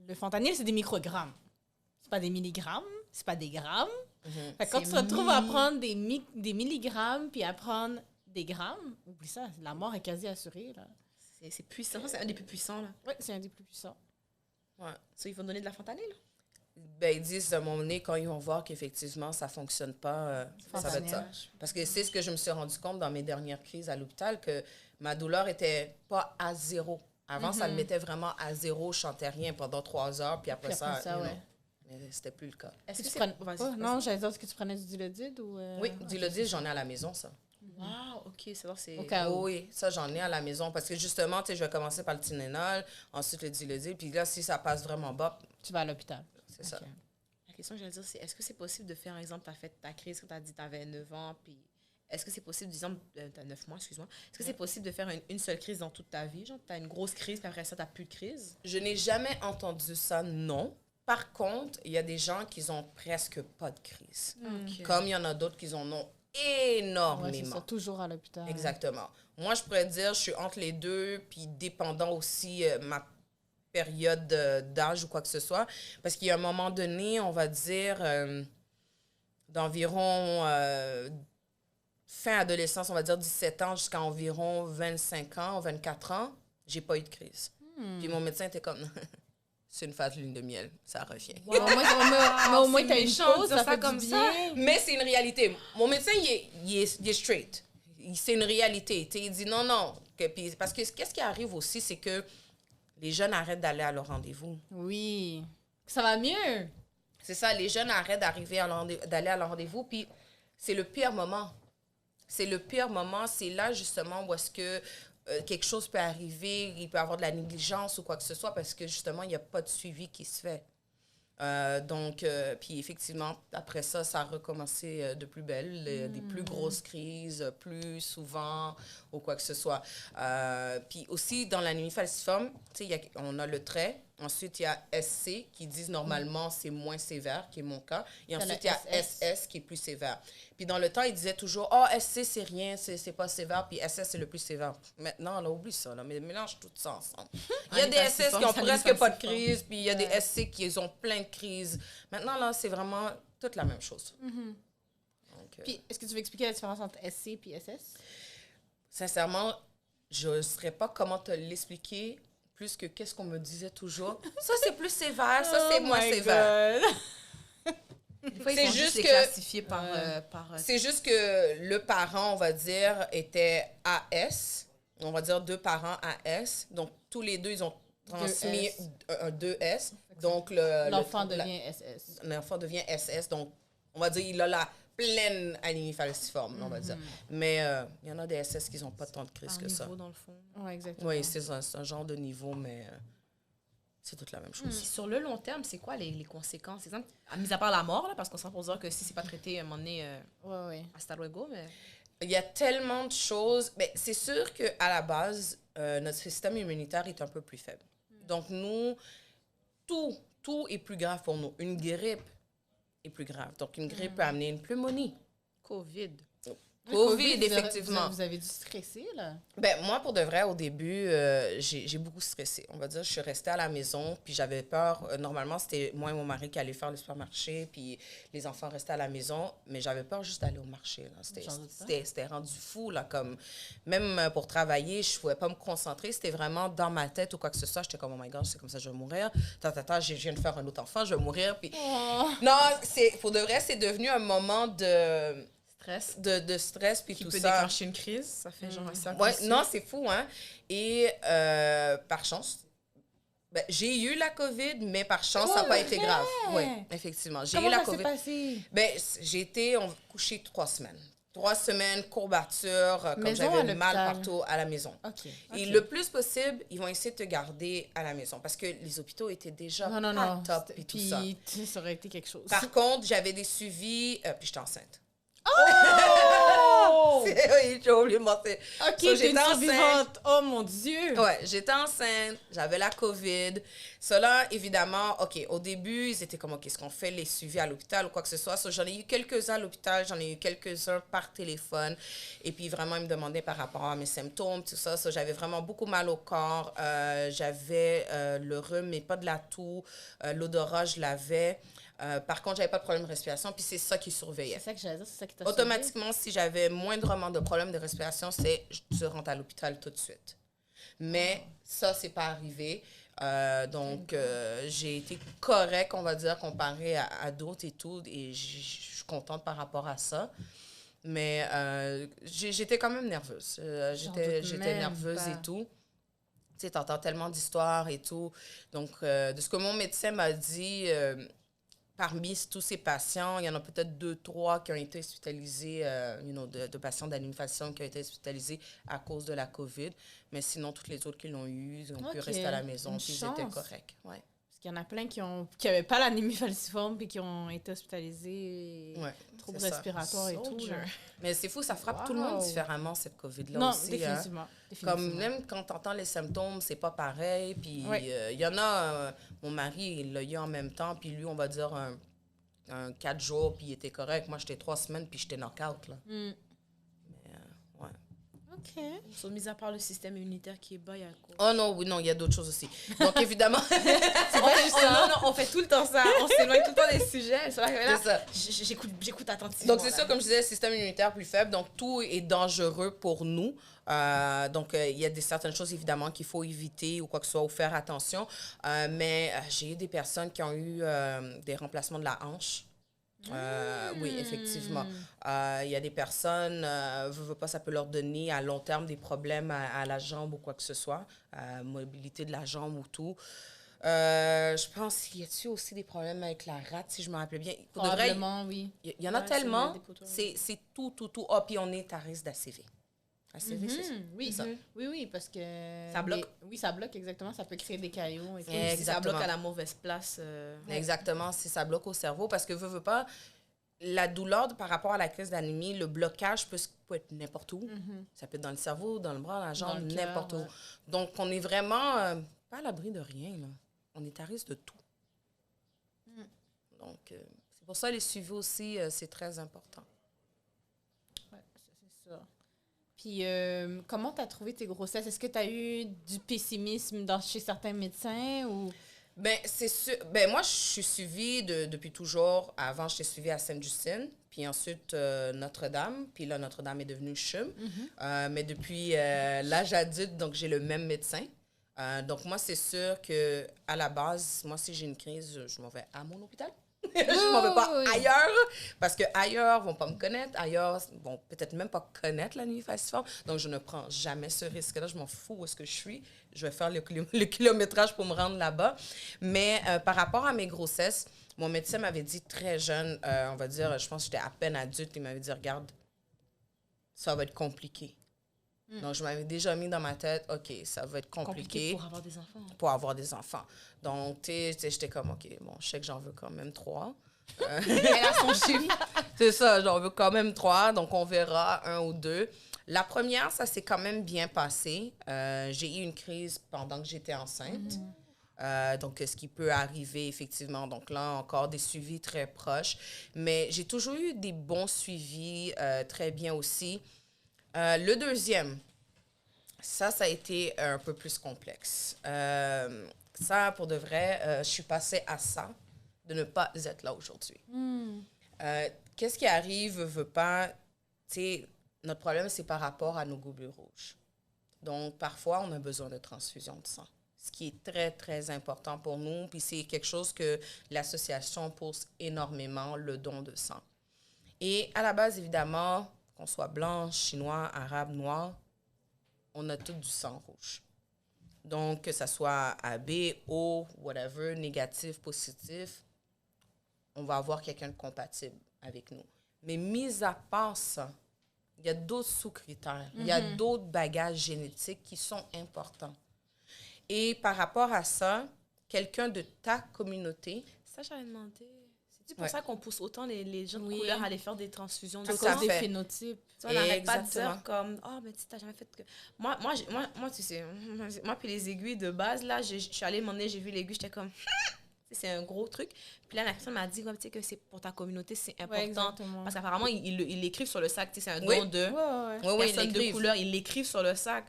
Le fentanyl, c'est des microgrammes. C'est pas des milligrammes, c'est pas des grammes. Fait que quand tu te retrouves à prendre des milligrammes puis à prendre des grammes, oublie ça, la mort est quasi assurée, là. C'est puissant, c'est un des plus puissants, là. Ouais, c'est un des plus puissants. Ouais. Ça, ils vont donner de la fentanyl. Ben, ils disent à un moment donné, quand ils vont voir qu'effectivement, ça ne fonctionne pas, ça va être ça. Parce que c'est ce que je me suis rendu compte dans mes dernières crises à l'hôpital, que ma douleur était pas à 0. Avant, ça me mettait vraiment à 0. Je chantais rien pendant 3 heures, puis après, Puis après ça, non. ouais. Mais c'était plus le cas. Est-ce Tu que prenais... Vas-y, Oh, vas-y. non, j'allais dire, est-ce que tu prenais du Dilodid ou... Oui, Dilodil, j'en ai à la maison, ça. Wow, OK, c'est vrai, c'est... Au cas où. Oui, ça, j'en ai à la maison. Parce que justement, tu sais, je vais commencer par le Tylenol, ensuite le Dilodil, puis là, si ça passe vraiment bas, Tu vas à l'hôpital. c'est ça. Ok. La question que j'allais dire, c'est est-ce que c'est possible de faire, par exemple, tu as fait ta crise quand tu as dit que tu avais 9 ans, puis est-ce que c'est possible, disons, tu as 9 mois, excuse-moi, est-ce que c'est possible de faire une seule crise dans toute ta vie? Genre, tu as une grosse crise, puis après ça, tu n'as plus de crise? Je n'ai jamais entendu ça, non. Par contre, il y a des gens qui ont presque pas de crise. OK. Comme il y en a d'autres qui en ont Ouais, c'est énormément. ça, toujours à l'hôpital. Exactement. Moi, je pourrais dire, je suis entre les deux, puis dépendant aussi ma période d'âge ou quoi que ce soit. Parce qu'il y a un moment donné, on va dire, d'environ fin adolescence, on va dire 17 ans jusqu'à environ 25 ans, 24 ans, j'ai pas eu de crise. Puis mon médecin était comme, c'est une phase lune de miel, ça revient. Ouais, au moins, c'est t'as une méchant de pause, dire ça ça fait comme du ça. bien. Mais c'est une réalité. Mon médecin, il est straight. C'est une réalité. Tu sais, il dit non, non. Parce que qu'est-ce qui arrive aussi, c'est que les jeunes arrêtent d'aller à leur rendez-vous. Oui. Ça va mieux. C'est ça, les jeunes arrêtent d'aller à leur rendez-vous, puis c'est le pire moment. C'est le pire moment. C'est là, justement, où est-ce que quelque chose peut arriver, il peut y avoir de la négligence ou quoi que ce soit, parce que, justement, il n'y a pas de suivi qui se fait. Puis effectivement, après ça, ça a recommencé de plus belle, des plus grosses crises, plus souvent, ou quoi que ce soit. Puis aussi, dans l'anémie falciforme, tu sais, on a le trait. Ensuite, il y a SC, qui disent normalement c'est moins sévère, qui est mon cas. Et ensuite, il y a SS, qui est plus sévère. Puis dans le temps, ils disaient toujours, oh, SC, c'est rien, c'est pas sévère, puis SS, c'est le plus sévère. Maintenant, on oublie ça, là, mais mélange tout ça ensemble. Il y a des SS qui ont presque pas de crise, puis il y a des SC qui ont plein de crises. Maintenant, là, c'est vraiment toute la même chose. Donc, Puis, est-ce que tu veux expliquer la différence entre SC et SS? sincèrement, je ne saurais pas comment te l'expliquer, plus que qu'est-ce qu'on me disait toujours. Ça, c'est plus sévère, ça, c'est moins sévère. Des fois, ils C'est font juste les que- classifier par... C'est juste que le parent, on va dire, était AS. On va dire 2 parents AS. Donc, tous les deux, ils ont transmis un 2S. Donc, L'enfant devient SS. l'enfant devient SS. Donc, on va dire, il a la pleine anémie falciforme, on va dire. Mais il y en a des SS qui n'ont pas tant de crise que ça. niveau, dans le fond. Oui, exactement. Oui, c'est un genre de niveau, mais C'est toute la même chose. Puis sur le long terme, c'est quoi les conséquences? Exemple, mis à part la mort, là, parce qu'on s'en pour dire que si c'est pas traité, à un moment donné, hasta luego, mais... Il y a tellement de choses. Mais c'est sûr qu'à la base, notre système immunitaire est un peu plus faible. Donc, nous, tout est plus grave pour nous. Une grippe est plus grave. Donc, une grippe peut amener une pneumonie. COVID, effectivement. Vous avez dû stresser, là? Ben, moi, pour de vrai, au début, j'ai beaucoup stressé. On va dire, je suis restée à la maison, puis j'avais peur. Normalement, c'était moi et mon mari qui allaient faire le supermarché, puis les enfants restaient à la maison, mais j'avais peur juste d'aller au marché. C'était rendu fou, là, comme... Même pour travailler, je ne pouvais pas me concentrer. C'était vraiment dans ma tête ou quoi que ce soit. J'étais comme, oh my God, c'est comme ça, je vais mourir. Je viens de faire un autre enfant, je vais mourir. Puis... Non, pour de vrai, c'est devenu un moment de... De stress puis tout ça. Qui peut déclencher une crise, ça fait genre ça. Ouais, non, c'est fou, hein. Et par chance, ben, j'ai eu la COVID, mais par chance, ça n'a pas été grave. Oui, effectivement. J'ai eu la COVID. Comment ça s'est passé? Ben, j'ai été couchée 3 semaines. 3 semaines, courbature, comme j'avais mal partout à la maison. Et le plus possible, ils vont essayer de te garder à la maison parce que les hôpitaux étaient déjà pas top et tout ça. Puis ça aurait été quelque chose. Par contre, j'avais des suivis, puis j'étais enceinte. Oh! Oui, j'ai oublié de mentir. OK, j'étais enceinte. Oh mon Dieu! Ouais, j'étais enceinte, j'avais la COVID. Cela, évidemment, OK, au début, ils étaient comme, OK, est-ce qu'on fait les suivis à l'hôpital ou quoi que ce soit? J'en ai eu quelques-uns à l'hôpital, j'en ai eu quelques-uns par téléphone. Et puis, vraiment, ils me demandaient par rapport à mes symptômes, tout ça. J'avais vraiment beaucoup mal au corps. J'avais le rhume, mais pas de la toux. L'odorat, je l'avais. Par contre, j'avais pas de problème de respiration, puis c'est ça qui surveillait. C'est ça que j'allais dire, c'est ça qui t'a Automatiquement, si j'avais moindrement de problème de respiration, je rentre à l'hôpital tout de suite. Mais ça, c'est pas arrivé. Donc, j'ai été correcte, on va dire, comparé à d'autres et tout, et je suis contante par rapport à ça. Mais j'étais quand même nerveuse. J'étais nerveuse et tout. Tu sais, t'entends tellement d'histoires et tout. Donc, de ce que mon médecin m'a dit... parmi tous ces patients, il y en a peut-être 2-3 qui ont été hospitalisés, de patients d'anémie falciforme qui ont été hospitalisés à cause de la COVID. Mais sinon, toutes les autres qui l'ont eu, ils ont pu rester à la maison, puis ils étaient corrects. Ouais. Parce qu'il y en a plein qui n'avaient pas l'anémie falciforme puis qui ont été hospitalisés, troubles respiratoires et tout. Mais c'est fou, ça frappe tout le monde différemment, cette COVID-là non, aussi. Définitivement. Hein? Comme même quand tu entends les symptômes, c'est pas pareil. Puis il y en a, mon mari, il l'a eu en même temps, puis lui, on va dire un 4 jours, puis il était correct. Moi, j'étais 3 semaines, puis j'étais knock-out, là. Mais, ouais. OK. So, mis à part le système immunitaire qui est bas, il y a quoi? Oh non, oui, non, il y a d'autres choses aussi. Donc, évidemment... c'est pas juste ça. Non, on fait tout le temps ça. On s'éloigne tout le temps des sujets. C'est ça. J'écoute attentivement. Donc, c'est ça, comme je disais, le système immunitaire plus faible. Donc, tout est dangereux pour nous. Donc, il y a certaines choses, évidemment, qu'il faut éviter ou quoi que ce soit, ou faire attention. Mais j'ai eu des personnes qui ont eu des remplacements de la hanche. Oui, effectivement. Il y a des personnes, veut pas, ça peut leur donner à long terme des problèmes à la jambe ou quoi que ce soit, mobilité de la jambe ou tout. Je pense qu'il y a aussi des problèmes avec la rate, si je me rappelle bien. Probablement, oui. Il y en a tellement, c'est tout. Ah, puis on est à risque d'ACV. ACV, c'est ça. Oui, ça. Oui, parce que... Ça bloque. Oui, ça bloque, exactement. Ça peut créer des caillots. Et tout. Si ça bloque à la mauvaise place. Exactement, si ça bloque au cerveau. Parce que, veut pas, la douleur par rapport à la crise d'anémie, le blocage peut être n'importe où. Ça peut être dans le cerveau, dans le bras, dans la jambe, n'importe où. Donc, on est vraiment pas à l'abri de rien, là. On est à risque de tout. Donc, c'est pour ça les suivis aussi, c'est très important. Oui, c'est ça. Puis, comment tu as trouvé tes grossesses? Est-ce que tu as eu du pessimisme chez certains médecins ou... Ben, c'est sûr. Ben, moi, je suis suivie depuis toujours. Avant, j'étais suivie à Sainte-Justine, puis ensuite Notre-Dame. Puis là, Notre-Dame est devenue CHUM. Mais depuis l'âge adulte, donc j'ai le même médecin. Donc, moi, c'est sûr que à la base, moi, si j'ai une crise, je m'en vais à mon hôpital. Je m'en vais pas ailleurs, parce qu'ailleurs, ils vont pas me connaître. Ailleurs, ils vont peut-être même pas connaître l'anémie falciforme. Donc, je ne prends jamais ce risque-là. Je m'en fous où est-ce que je suis. Je vais faire le kilométrage pour me rendre là-bas. Mais par rapport à mes grossesses, mon médecin m'avait dit très jeune, on va dire, je pense que j'étais à peine adulte, il m'avait dit, regarde, ça va être compliqué. Donc, je m'avais déjà mis dans ma tête, OK, ça va être compliqué pour avoir des enfants. Pour avoir des enfants. Donc, tu sais, j'étais comme, OK, bon, je sais que j'en veux quand même 3. Elle a son chiffre. C'est ça, j'en veux quand même 3, donc on verra 1 ou 2. La première, ça s'est quand même bien passé. J'ai eu une crise pendant que j'étais enceinte. Donc, ce qui peut arriver, effectivement. Donc là, encore des suivis très proches. Mais j'ai toujours eu des bons suivis, très bien aussi. Le deuxième, ça a été un peu plus complexe. Ça, pour de vrai, je suis passée à ça, de ne pas être là aujourd'hui. Qu'est-ce qui arrive, veut pas, tu sais, notre problème, c'est par rapport à nos globules rouges. Donc, parfois, on a besoin de transfusion de sang, ce qui est très, très important pour nous. Puis c'est quelque chose que l'association pousse énormément, le don de sang. Et à la base, évidemment, qu'on soit blanc, chinois, arabe, noir, on a tout du sang rouge. Donc, que ça soit AB, O, whatever, négatif, positif, on va avoir quelqu'un de compatible avec nous. Mais mis à part ça, il y a d'autres sous-critères. Il y a d'autres bagages génétiques qui sont importants. Et par rapport à ça, quelqu'un de ta communauté... Ça, j'avais demandé. C'est pour ça qu'on pousse autant les gens de couleur à aller faire des transfusions de Tout sang. à fait. Des phénotypes. Tu vois, on n'arrête pas de dire comme, oh, mais tu n'as jamais fait que... Moi, tu sais, moi, puis les aiguilles de base, là, je suis allée demander, j'ai vu l'aiguille, j'étais comme... C'est un gros truc. Puis là, la personne m'a dit, tu sais, que c'est pour ta communauté, c'est important. Parce qu'apparemment, ils l'écrivent sur le sac. Tu sais, c'est un don de personnes de couleur. Ils l'écrivent sur le sac.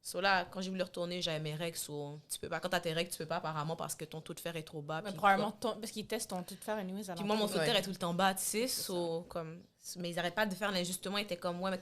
So là, quand j'ai voulu retourner, j'avais mes règles. So, tu peux pas. Quand tu as tes règles, tu peux pas, apparemment, parce que ton taux de fer est trop bas. Mais probablement, parce qu'ils testent ton taux de fer. Puis moi, mon taux de fer est tout le temps bas, tu sais. So, comme... Mais ils n'arrêtent pas de faire l'injustement. Ils étaient comme, ouais, mais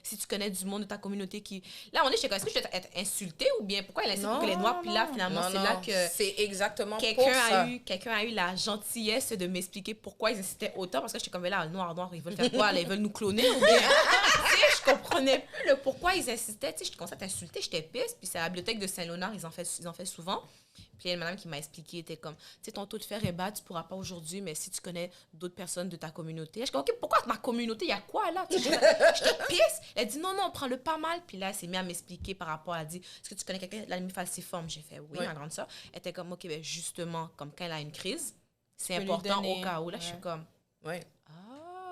si tu connais du monde de ta communauté qui... Là, on est chez est-ce que je vais être insultée ou bien pourquoi elle insulte pour les Noirs? Puis là, finalement, c'est là que... C'est exactement pour ça. Quelqu'un a eu la gentillesse de m'expliquer pourquoi ils incitaient autant. Parce que j'étais comme, mais là, noir, ils veulent faire quoi? Là, ils veulent nous cloner ou bien... Tu sais, je comprenais plus le pourquoi ils insistaient. Tu sais, je commençais à t'insulter, j'étais pisse. Puis c'est à la bibliothèque de Saint-Léonard, ils en fait souvent. Puis il y a une madame qui m'a expliqué, était comme, tu sais, ton taux de fer est bas, tu pourras pas aujourd'hui, mais si tu connais d'autres personnes de ta communauté. Je dis, OK, pourquoi ma communauté, il y a quoi là? Je te pisse. Elle dit, non, prends-le pas mal. Puis là, elle s'est mise à m'expliquer par rapport, elle a dit, est-ce que tu connais quelqu'un de l'anémie falciforme? J'ai fait, oui, ma grande soeur. Elle était comme, OK, ben justement, comme quand elle a une crise, c'est important au cas où. Là, je suis comme, oui.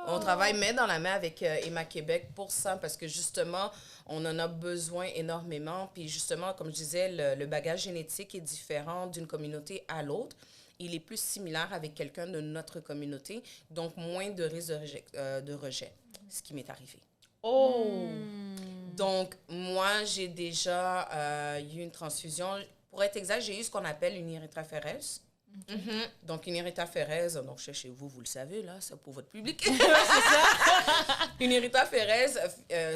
On travaille main dans la main avec Emma Québec pour ça, parce que justement, on en a besoin énormément. Puis justement, comme je disais, le bagage génétique est différent d'une communauté à l'autre. Il est plus similaire avec quelqu'un de notre communauté, donc moins de risque de rejet, ce qui m'est arrivé. Donc, moi, j'ai déjà eu une transfusion. Pour être exact, j'ai eu ce qu'on appelle une érythrophérèse. Donc, une érythrophérèse, donc chez vous, vous le savez, là, c'est pour votre public. C'est ça. Une érythrophérèse,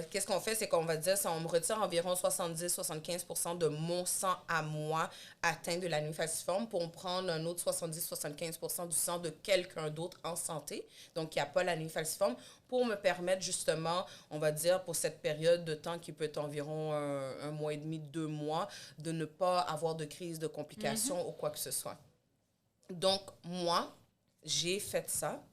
qu'est-ce qu'on fait? C'est qu'on va dire, on me retire environ 70-75% de mon sang à moi atteint de l'anémie falciforme pour me prendre un autre 70-75% du sang de quelqu'un d'autre en santé, donc qui n'a pas l'anémie falciforme, pour me permettre justement, on va dire, pour cette période de temps qui peut être environ 1 mois et demi, 2 mois, de ne pas avoir de crise, de complications ou quoi que ce soit. Donc, moi, j'ai fait ça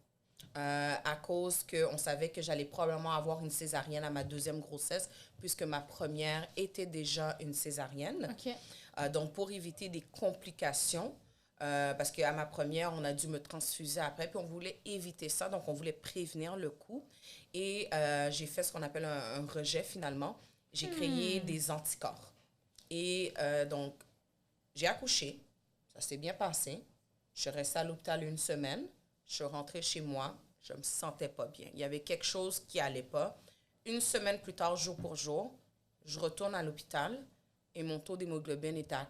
à cause qu'on savait que j'allais probablement avoir une césarienne à ma 2e grossesse, puisque ma première était déjà une césarienne. OK. Donc, pour éviter des complications, parce qu'à ma première, on a dû me transfuser après, puis on voulait éviter ça, donc on voulait prévenir le coup. Et j'ai fait ce qu'on appelle un rejet, finalement. J'ai créé des anticorps. Et donc, j'ai accouché, ça s'est bien passé. Je suis restée à l'hôpital 1 semaine. Je suis rentrée chez moi. Je ne me sentais pas bien. Il y avait quelque chose qui n'allait pas. 1 semaine plus tard, jour pour jour, je retourne à l'hôpital et mon taux d'hémoglobine est à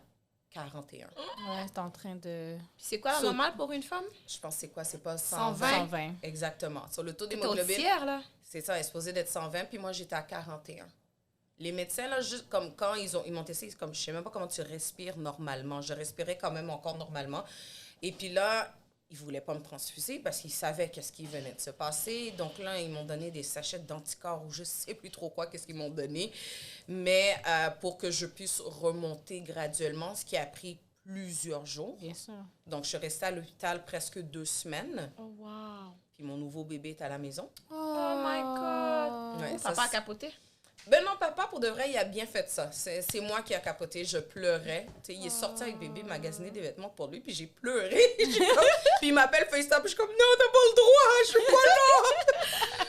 41. Ouais, c'est en train de... Puis c'est quoi la normale pour une femme? Je pense que c'est quoi? C'est pas 120? 120. Exactement. Sur le taux T'es d'hémoglobine... au tiers, là? C'est ça, elle est supposée d'être 120, puis moi, j'étais à 41. Les médecins, là, juste comme quand ils m'ont testé, comme je ne sais même pas comment tu respires normalement. Je respirais quand même encore normalement. Et puis là, ils ne voulaient pas me transfuser parce qu'ils savaient qu'est-ce qui venait de se passer. Donc là, ils m'ont donné des sachets d'anticorps ou je ne sais plus trop quoi, qu'est-ce qu'ils m'ont donné. Mais pour que je puisse remonter graduellement, ce qui a pris plusieurs jours. Bien sûr. Donc, je suis restée à l'hôpital presque 2 semaines. Oh, wow. Puis mon nouveau bébé est à la maison. Oh my God. Ouais, Papa a capoté? Ben non, papa, pour de vrai, il a bien fait ça. C'est moi qui a capoté. Je pleurais. Tu sais, il est sorti avec bébé magasiner des vêtements pour lui, puis j'ai pleuré. Puis il m'appelle FaceTime, puis je suis comme, non, t'as pas le droit, je suis pas là.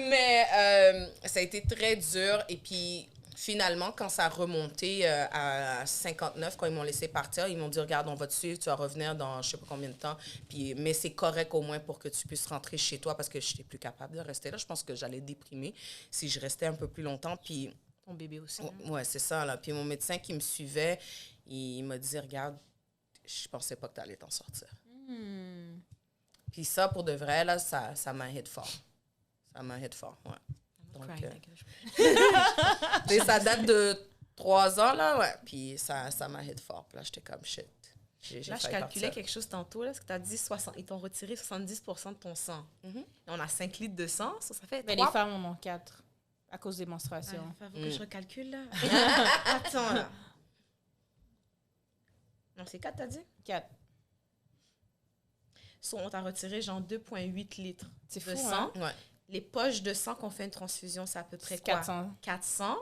Mais ça a été très dur. Et puis, finalement, quand ça a remonté à 59, quand ils m'ont laissé partir, ils m'ont dit, regarde, on va te suivre, tu vas revenir dans je sais pas combien de temps. Puis, mais c'est correct au moins pour que tu puisses rentrer chez toi parce que je n'étais plus capable de rester là. Je pense que j'allais déprimer si je restais un peu plus longtemps. Puis, Ton bébé aussi. ouais, c'est ça. Là. Puis mon médecin qui me suivait, il m'a dit, regarde, je pensais pas que tu allais t'en sortir. Puis ça, pour de vrai, là, ça m'a hit fort. Ça m'a hit fort, ouais. Donc, ça date de 3 ans, là, ouais. Puis ça m'a hit fort. Puis là, j'étais comme shit. Là, je calculais quelque chose tantôt, là, parce que tu as dit 60, ils t'ont retiré 70% de ton sang. Et on a 5 litres de sang, ça fait 3. Les femmes en ont 4 à cause des menstruations. Il faut que je recalcule, là. Attends, là. Non, c'est 4, t'as dit? 4. On t'a retiré genre 2,8 litres de fou, sang. hein? Ouais. Les poches de sang qu'on fait une transfusion, c'est à peu près quoi? 400. 400.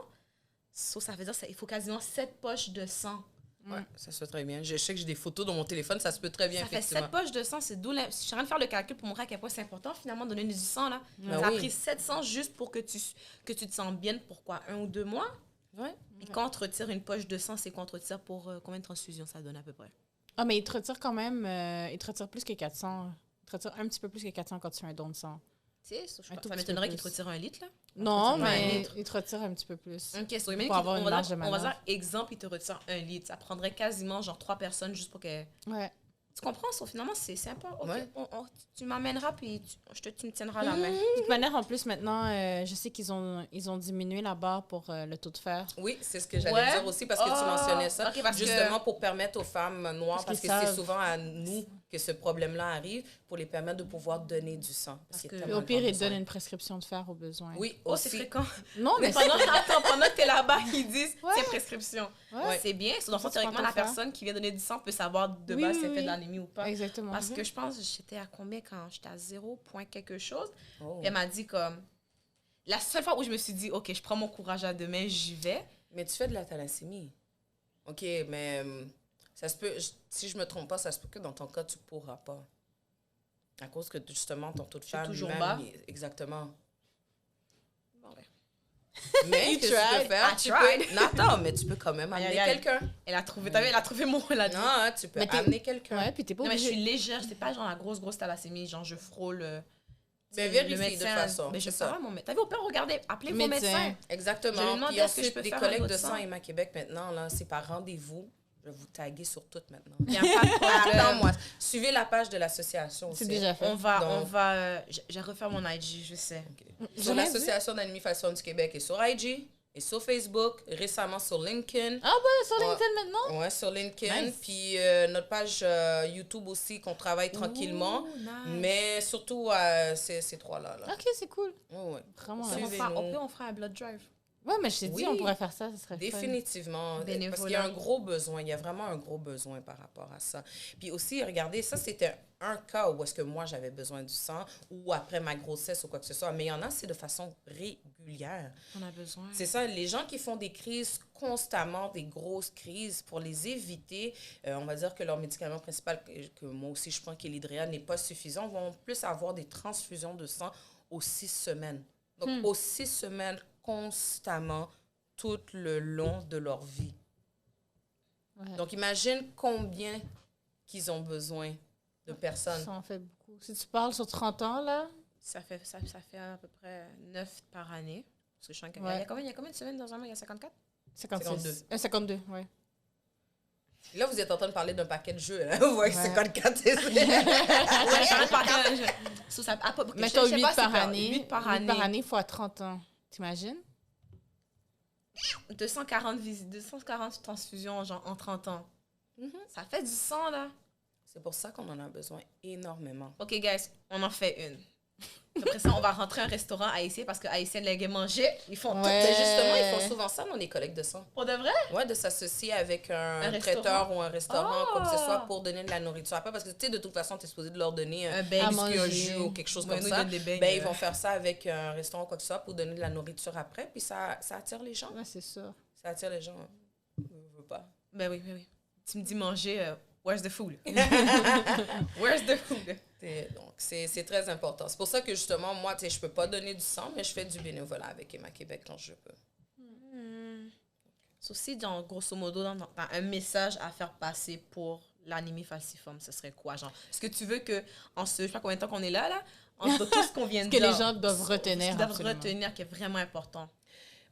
Ça veut dire qu'il faut quasiment 7 poches de sang. Ouais, ça se fait très bien. Je sais que j'ai des photos dans mon téléphone, ça se peut très bien, Ça fait effectivement. 7 poches de sang, c'est d'où... Je suis en train de faire le calcul pour montrer à quel point c'est important, finalement, de donner du sang, là. Ben ça a oui. pris 700 juste pour que tu te sens bien pour quoi? 1 ou 2 mois? Ouais. Et quand on te retire une poche de sang, c'est qu'on te retire pour combien de transfusions ça donne à peu près? Ah, mais ils te retirent quand même, ils te retirent plus que 400. Ils te retirent un petit peu plus que 400 quand tu fais un don de sang. Tu sais, ça tout petit m'étonnerait peu qu'ils te plus. retirent 1 litre, là. Non, retire pas un mais litre. ils te retirent un petit peu plus. Ok, so, Pour avoir une marge de on va manœuvre. dire, exemple, ils te retirent 1 litre. Ça prendrait quasiment genre 3 personnes juste pour que... Ouais. Tu comprends, ça? Finalement, c'est sympa. Ok, Ouais. tu m'amèneras, puis tu me tiendras la main. De toute manière, en plus, maintenant, je sais qu'ils ont diminué la barre pour le taux de fer. Oui, c'est ce que j'allais Ouais. dire aussi parce que tu mentionnais ça. Ok, parce que- justement pour permettre aux femmes noires, parce Parce que qu'ils c'est savent. souvent à nous que ce problème-là arrive, pour les permettre de pouvoir donner du sang. Parce qu'il y a que- Puis tellement au pire, de ils besoin. donnent une prescription de fer au besoin. Oui, Oh, c'est aussi. fréquent. Non, mais Pendant que t'es là-bas, ils disent Ouais. c'est prescription. Ouais. C'est bien. Dans le fond, Ça, tu théoriquement, prends la ton fer. personne qui vient donner du sang peut savoir de Oui, base oui, si elle fait oui. de l'anémie ou pas. Exactement. Parce que je pense que j'étais à combien quand j'étais à 0 point quelque chose. Oh. Elle m'a dit comme... La seule fois où je me suis dit, OK, je prends mon courage à deux mains, j'y vais. Mais tu fais de la thalassémie. OK, mais ça se peut, si je me trompe pas, ça se peut que dans ton cas, tu pourras pas. À cause que justement, ton taux de fer toujours lui-même, bas. exactement. Bon, ouais. Mais You qu'est-ce que tu tried. peux faire? I Tu tried. peux... Non, attends, mais tu peux quand même Aïe, amener aïe, aïe. quelqu'un. Elle a trouvé, t'as vu, elle a trouvé mon... Elle a dit. Non, hein, tu peux Mais t'es- amener quelqu'un. Ouais, puis t'es pas Non, mais je obligé. suis légère, c'est pas genre la grosse thalassémie, genre je frôle. Mais le vérifie de médecin, façon, Mais je c'est sais ça. pas, mon médecin. T'as vu, au pire, regardez, appelez vos Médecin. médecins. Je Exactement. lui ai demandé, Puis est-ce que je ensuite, peux des faire un collègues autre de sang sang? Emma Québec maintenant, là, c'est par rendez-vous. Je vais vous taguer sur toutes maintenant. Il n'y a pas de problème. Attends-moi. Suivez la page de l'association aussi. C'est déjà fait. On va, Donc- j'ai refait mon IG, je sais. J'ai Sur rien dit. l'association d'anémie falciforme du Québec est sur IG et sur Facebook, récemment sur LinkedIn. Ah ouais, sur Ouais. LinkedIn maintenant? Ouais, sur LinkedIn. Nice. Puis notre page YouTube aussi, qu'on travaille tranquillement. Ouh, nice. Mais surtout, ces trois-là. Là. Ok, c'est cool. Ouais, ouais. Vraiment. C'est ouais. Suivez-nous. On fera un blood drive. Ouais, mais je t'ai dit, Oui. on pourrait faire ça, ce serait fun. Définitivement. Parce Bénévolat. qu'il y a un gros besoin. Il y a vraiment un gros besoin par rapport à ça. Puis aussi, regardez, ça, c'était un cas où est-ce que moi, j'avais besoin du sang ou après ma grossesse ou quoi que ce soit. Mais il y en a, c'est de façon régulière. On a besoin. C'est ça, les gens qui font des crises constamment, des grosses crises, pour les éviter, on va dire que leur médicament principal, que moi aussi je prends, qui est l'hydréal, n'est pas suffisant, vont plus avoir des transfusions de sang aux 6 semaines. Donc, aux 6 semaines, constamment, tout le long de leur vie. Ouais. Donc, imagine combien qu'ils ont besoin de personnes. Ça en fait beaucoup. Si tu parles sur 30 ans, là, Ça fait à peu près 9 par année. Parce que je sens qu'il Ouais. y a combien de semaines dans un mois? Il y a 54? 56. 52, ouais. Là, vous êtes en train de parler d'un paquet de jeux. Là. Vous voyez, Ouais. 54, c'est ça. Ouais, j'arrête pas Mettons 8 par année. 8 par 8 année. par année fois 30 ans. T'imagines? 240 transfusions genre, en 30 ans. Ça fait du sang, là. C'est pour ça qu'on en a besoin énormément. OK, guys, on en fait une. Après ça, on va rentrer à un restaurant haïtien parce que haïtiens les manger, ils font tout. Mais justement, ils font souvent ça dans les collectes de sang. Pour de vrai? Ouais, de s'associer avec un traiteur restaurant? ou un restaurant, quoi que ce soit, pour donner de la nourriture après. Parce que, tu sais, de toute façon, tu es supposé de leur donner Un beignet. un jus ou quelque chose Ouais, comme nous, ça. ils donnent des beignes, Ben, ils vont faire ça avec un restaurant ou quoi que ce soit pour donner de la nourriture après. Puis ça attire les gens. Ouais, c'est ça. Ça attire les gens. Je veux pas. Ben oui. Tu me dis manger, where's the food? Where's the food? Donc, c'est très important. C'est pour ça que, justement, moi, tu sais, je peux pas donner du sang, mais je fais du bénévolat avec Emma Québec quand je peux. So, si, grosso modo, dans un message à faire passer pour l'anémie falciforme, ce serait quoi? Genre, est-ce que tu veux que, je sais pas combien de temps qu'on est là, entre tout ce qu'on vient de Ce dire... que les gens doivent retenir. Ce qu'ils doivent retenir, qui est vraiment important.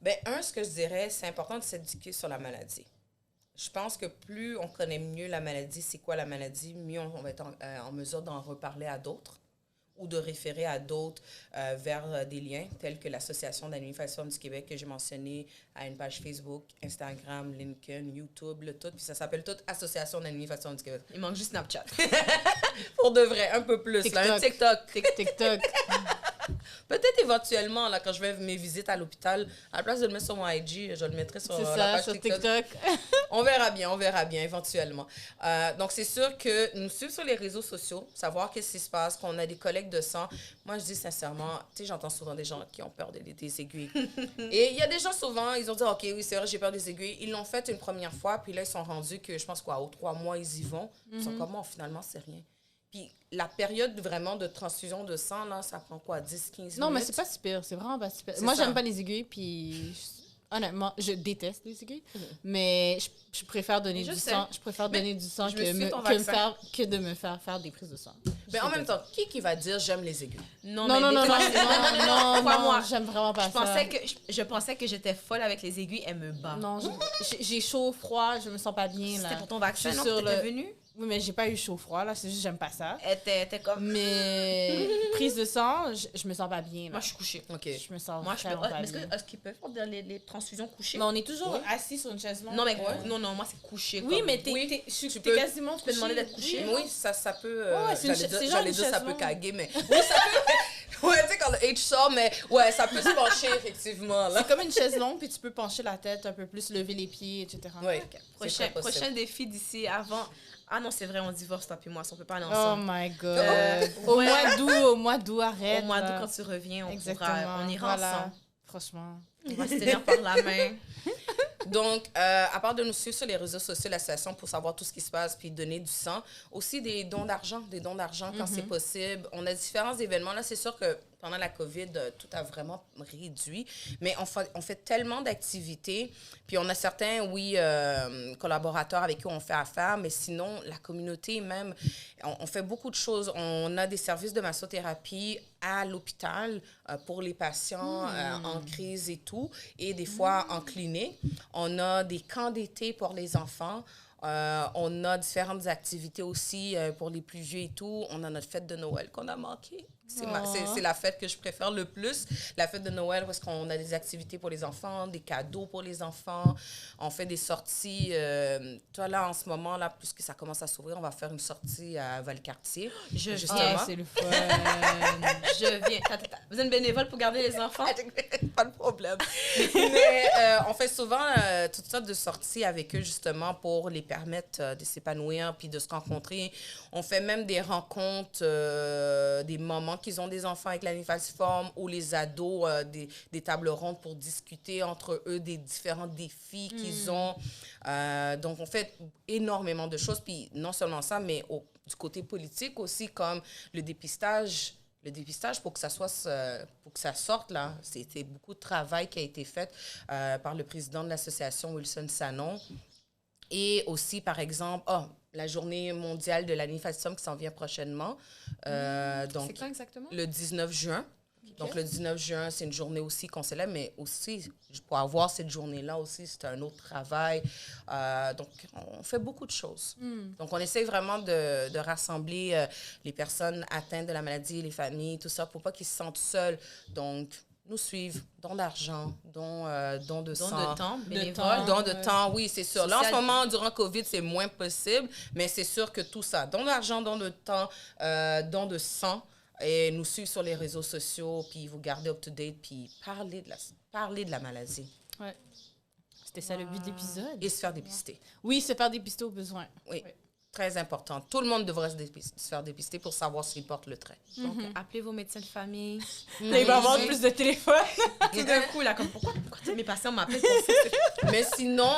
Ben, ce que je dirais, c'est important de s'éduquer sur la maladie. Je pense que plus on connaît mieux la maladie, c'est quoi la maladie, mieux on va être en mesure d'en reparler à d'autres ou de référer à d'autres vers des liens tels que l'Association d'anémie falciforme du Québec que j'ai mentionné à une page Facebook, Instagram, LinkedIn, YouTube, le tout. Puis ça s'appelle tout Association d'anémie falciforme du Québec. Il manque juste Snapchat. Pour de vrai, un peu plus. TikTok. Là, un TikTok. TikTok. Peut-être éventuellement, là, quand je vais mes visites à l'hôpital, à la place de le mettre sur mon IG, je le mettrai sur C'est la ça, page sur TikTok. TikTok. On verra bien, éventuellement. Donc, c'est sûr que nous suivre sur les réseaux sociaux, savoir qu'est-ce qui se passe, qu'on a des collectes de sang. Moi, je dis sincèrement, tu sais, j'entends souvent des gens qui ont peur des aiguilles. Et il y a des gens souvent, ils ont dit, OK, oui, c'est vrai, j'ai peur des aiguilles. Ils l'ont fait une première fois, puis là, ils sont rendus que, je pense, aux 3 mois, ils y vont. Ils sont comme, finalement, c'est rien. Puis la période vraiment de transfusion de sang, là, ça prend quoi, 10, 15 minutes? Non, mais c'est pas si pire. C'est vraiment pas si pire. C'est Moi, ça. j'aime pas les aiguilles, puis honnêtement, je déteste les aiguilles. Mais je préfère donner Je du sais. sang. Je préfère donner du sang je me suis ton vaccin. que de me faire des prises de sang. Mais en même temps, qui va dire j'aime les aiguilles? Non, mais non, des non, fois, non, crois-moi. j'aime vraiment pas ça. Je pensais que j'étais folle avec les aiguilles, elle me bat. Non, j'ai chaud, froid, je me sens pas bien, là. C'était pour ton vaccin, Je suis non? sur T'étais venue? Oui, mais j'ai pas eu chaud-froid, là. C'est juste j'aime pas ça. Elle était comme... Mais prise de sang, je me sens pas bien, là. Moi, je suis couchée. OK. Je me sens Moi, je peux... vraiment pas bien. Est-ce qu'ils peuvent faire les transfusions couchées? Mais on est toujours assis sur une chaise longue. Non, mais non, moi, c'est couché. Oui, comme- mais Oui, t'es tu peux- quasiment peux demander d'être couché. Oui, ça peut... Ouais, c'est une j'allais c'est dire, genre j'allais une dire ça chaise peut longue. caguer, mais... Oui, ça peut... Ouais, tu sais, quand le H sort, mais ouais, ça peut se pencher, effectivement, là. C'est comme une chaise longue, puis tu peux pencher la tête un peu plus, lever les pieds, etc. Oui, Prochain défi d'ici avant... Ah non, c'est vrai, on divorce, toi puis moi, si on peut pas aller Oh ensemble. my God. Ouais. Au mois d'août, arrête. Au mois d'août, là. quand tu reviens, on Exactement. on ira voilà. ensemble. Franchement. On va se tenir par la main. Donc, à part de nous suivre sur les réseaux sociaux, l'association pour savoir tout ce qui se passe puis donner du sang, aussi des dons d'argent quand c'est possible. On a différents événements. Là, c'est sûr que pendant la COVID, tout a vraiment réduit, mais on fait tellement d'activités. Puis on a certains, oui, collaborateurs avec qui on fait affaire, mais sinon, la communauté même, on fait beaucoup de choses. On a des services de massothérapie à l'hôpital pour les patients en crise et tout, et des fois en clinique. On a des camps d'été pour les enfants. On a différentes activités aussi pour les plus vieux et tout. On a notre fête de Noël qu'on a manqué. C'est la fête que je préfère le plus. La fête de Noël, parce qu'on a des activités pour les enfants, des cadeaux pour les enfants. On fait des sorties. Toi, là, en ce moment, là, puisque ça commence à s'ouvrir, on va faire une sortie à Valcartier. Je justement. viens. C'est le fun. Je viens. Vous êtes une bénévole pour garder les enfants? Pas de problème. Mais on fait souvent toutes sortes de sorties avec eux, justement, pour les permettre de s'épanouir puis de se rencontrer. On fait même des rencontres, des moments qu'ils ont des enfants avec l'anémie falciforme ou les ados, des tables rondes pour discuter entre eux des différents défis qu'ils ont. Donc, on fait énormément de choses. Puis non seulement ça, mais du côté politique aussi, comme le dépistage. Le dépistage, pour que ça sorte, là, c'était beaucoup de travail qui a été fait par le président de l'association, Wilson Sanon. Et aussi, par exemple, la journée mondiale de l'anémie falciforme qui s'en vient prochainement. Donc, C'est quand exactement? le 19 juin. Donc, le 19 juin, c'est une journée aussi qu'on célèbre, mais aussi, pour avoir cette journée-là aussi, c'est un autre travail. Donc, on fait beaucoup de choses. Donc, on essaie vraiment de rassembler les personnes atteintes de la maladie, les familles, tout ça, pour pas qu'ils se sentent seuls. Donc, nous suivre, dons d'argent, dons de sang. Don de temps, bénévole. temps. Don de temps, oui, c'est sûr. Là, en ce Social. moment, durant COVID, c'est moins possible, mais c'est sûr que tout ça, don d'argent, don de temps, don de sang, et nous suivre sur les réseaux sociaux, puis vous garder up-to-date, puis parler de la maladie. Ouais. C'était ça le but de l'épisode. Et se faire dépister. Oui, se faire dépister au besoin. Oui, très important. Tout le monde devrait se faire dépister pour savoir s'il porte le trait. Donc, appelez vos médecins de famille. Là, il va avoir plus de téléphones. Tout d'un coup, là, comme pourquoi mes patients m'appellent pour ça? Mais sinon,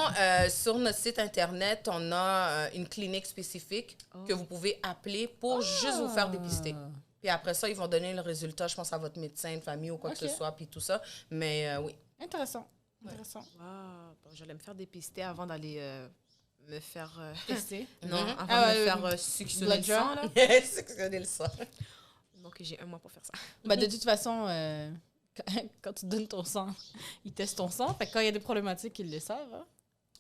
sur notre site Internet, on a une clinique spécifique que vous pouvez appeler pour juste vous faire dépister. Puis après ça, ils vont donner le résultat, je pense, à votre médecin de famille ou quoi que ce soit, puis tout ça. Mais oui. Intéressant. Intéressant. Wow. Bon, j'allais me faire dépister avant d'aller me faire... Tester. Non, avant de me faire suctionner le sang, là. Suctionner le sang. Donc, j'ai 1 mois pour faire ça. Bah, de toute façon, quand tu donnes ton sang, ils testent ton sang. Fait que quand il y a des problématiques, ils le savent. Hein?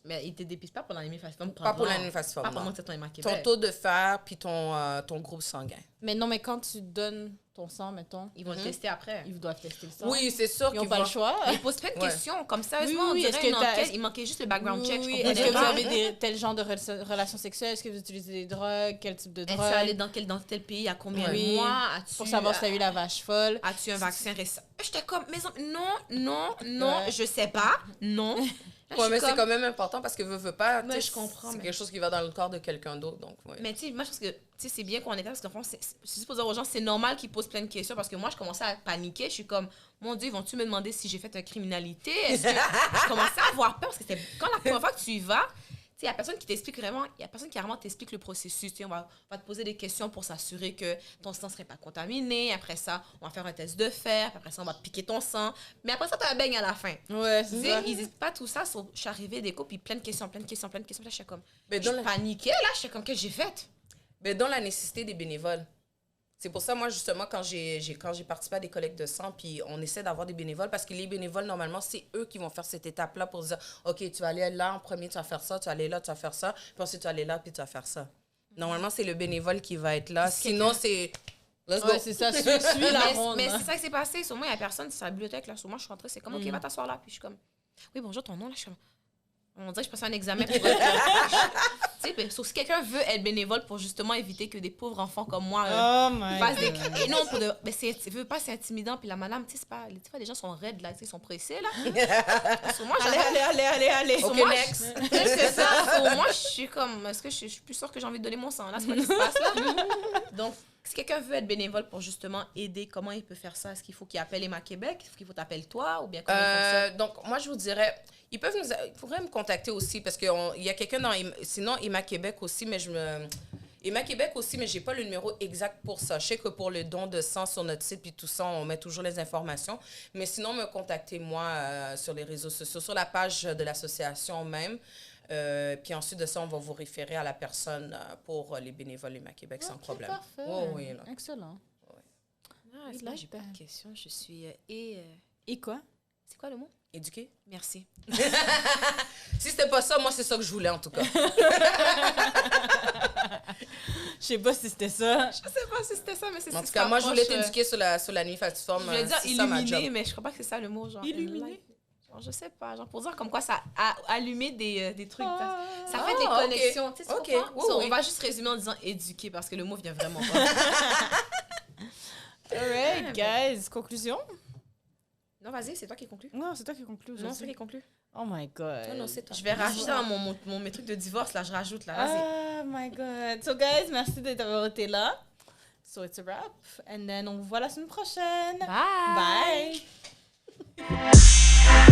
Mais ils te dépistent pas pour l'anémie falciforme. Pas pour l'anémie falciforme, pas pendant que tu es ton taux de fer puis ton groupe sanguin. Mais non, mais quand tu donnes ton sang, mettons, Ils vont le tester après. ils doivent tester le sang. Oui, c'est sûr Ils n'ont qu'ils pas vont... le choix. Ils posent plein de questions. Comme ça, Oui, on oui, dirait est-ce que une t'as- enquête. Il manquait juste le background check. Oui, Je est-ce que vous comprenais pas. avez tel genre de relations sexuelles? Est-ce que vous utilisez des drogues? Quel type de Est-ce drogue? que allé dans tel pays? À combien Oui. de mois? As-tu, Pour savoir si tu as eu la vache folle. As-tu un vaccin récent? J'étais comme, non, Ouais. je sais pas. Non. Là, je Ouais, suis mais c'est comme- quand même important parce que veux pas. Ouais, tu sais, je comprends, C'est mais- quelque chose qui va dans le corps de quelqu'un d'autre. Donc, ouais. Mais tu sais, moi, je pense que c'est bien qu'on est là parce que je suis juste pour dire aux gens, c'est normal qu'ils posent plein de questions parce que moi, je commençais à paniquer. Je suis comme, mon Dieu, vont-tu me demander si j'ai fait une criminalité? Est-ce que je commençais à avoir peur parce que c'était quand la première fois que tu y vas, il y a personne qui t'explique vraiment, il y a personne qui vraiment t'explique le processus. Tu sais, on va te poser des questions pour s'assurer que ton sang ne serait pas contaminé. Après ça, on va faire un test de fer. Puis après ça, on va te piquer ton sang. Mais après ça, tu as un beigne à la fin. Ouais, Tu c'est sais, ça. ils disent pas tout ça. Je suis arrivée des cours, puis plein de questions. Là, je suis comme, Mais je dans la- paniquais. Là, je suis comme, qu'est-ce que j'ai fait? Mais dans la nécessité des bénévoles. C'est pour ça, moi, justement, quand j'ai participé à des collectes de sang, puis on essaie d'avoir des bénévoles, parce que les bénévoles, normalement, c'est eux qui vont faire cette étape-là pour dire, OK, tu vas aller là en premier, tu vas faire ça, tu vas aller là, tu vas faire ça, puis ensuite, tu vas aller là, puis tu vas faire ça. Normalement, c'est le bénévole qui va être là. Sinon, c'est... Let's go. Ouais, c'est ça. Suis la ronde. Mais hein. c'est ça qui s'est passé. Sur moi, il n'y a personne, c'est la bibliothèque. Là. Sur moi, je suis rentrée, c'est comme, OK, va t'asseoir là. Puis je suis comme, oui, bonjour, ton nom, là. Je suis comme, on dirait que je passais un examen pour être. Tu sais, sauf si quelqu'un veut être bénévole pour justement éviter que des pauvres enfants comme moi Oh my fassent des. God. Et non, mais veux pas, c'est intimidant. Puis la madame, tu sais, c'est pas. Des fois, les gens sont raides, là, tu sais, ils sont pressés, là. Sur moi, Allez. Sur OK, moi, next. c'est ça. Sur moi, je suis comme, est-ce que je suis plus sûre que j'ai envie de donner mon sang? Là, c'est pas ce qui se passe là. Donc, si quelqu'un veut être bénévole pour justement aider, comment il peut faire ça? Est-ce qu'il faut qu'il appelle Emma Québec? Est-ce qu'il faut t'appeler toi? Ou bien comment il fonctionne? Donc, moi, je vous dirais, ils pourraient me contacter aussi, parce qu'il y a quelqu'un sinon, Emma Québec aussi, mais Emma Québec aussi, mais j'ai pas le numéro exact pour ça. Je sais que pour le don de sang sur notre site, puis tout ça, on met toujours les informations. Mais sinon, me contactez moi sur les réseaux sociaux, sur la page de l'association même. Puis ensuite de ça, on va vous référer à la personne pour les bénévoles Emma Québec sans problème. Parfait. Oh, oui, là. Excellent. Ah, c'est là, j'ai pas de questions. Je suis. Et quoi? C'est quoi le mot? Éduqué? Merci. Si c'était pas ça, moi, c'est ça que je voulais, en tout cas. Je sais pas si c'était ça. Je sais pas si c'était ça, mais c'est En tout cas, moi, je voulais t'éduquer sur la nuit Je falciforme. voulais dire C'est ça, ma illuminer, job. mais je crois pas que c'est ça le mot. Genre, Illuminer? Genre, je sais pas. Genre, pour dire comme quoi ça a allumé des trucs. Ça fait Ah, des ok. connexions. Tu sais, tu Ok, comprends? oui, So, oui. On va juste résumer en disant éduquer parce que le mot vient vraiment pas. Alright, guys. Conclusion? Non, vas-y, c'est toi qui conclue. Non, c'est toi qui conclue. Non, c'est toi qui conclue. Oh my God. Non, non, c'est toi. Je vais rajouter dans mes trucs de divorce, là, je rajoute, là. Vas-y. Oh my God. So, guys, merci d'avoir été là. So, it's a wrap. And then, on vous voit la semaine prochaine. Bye! Bye.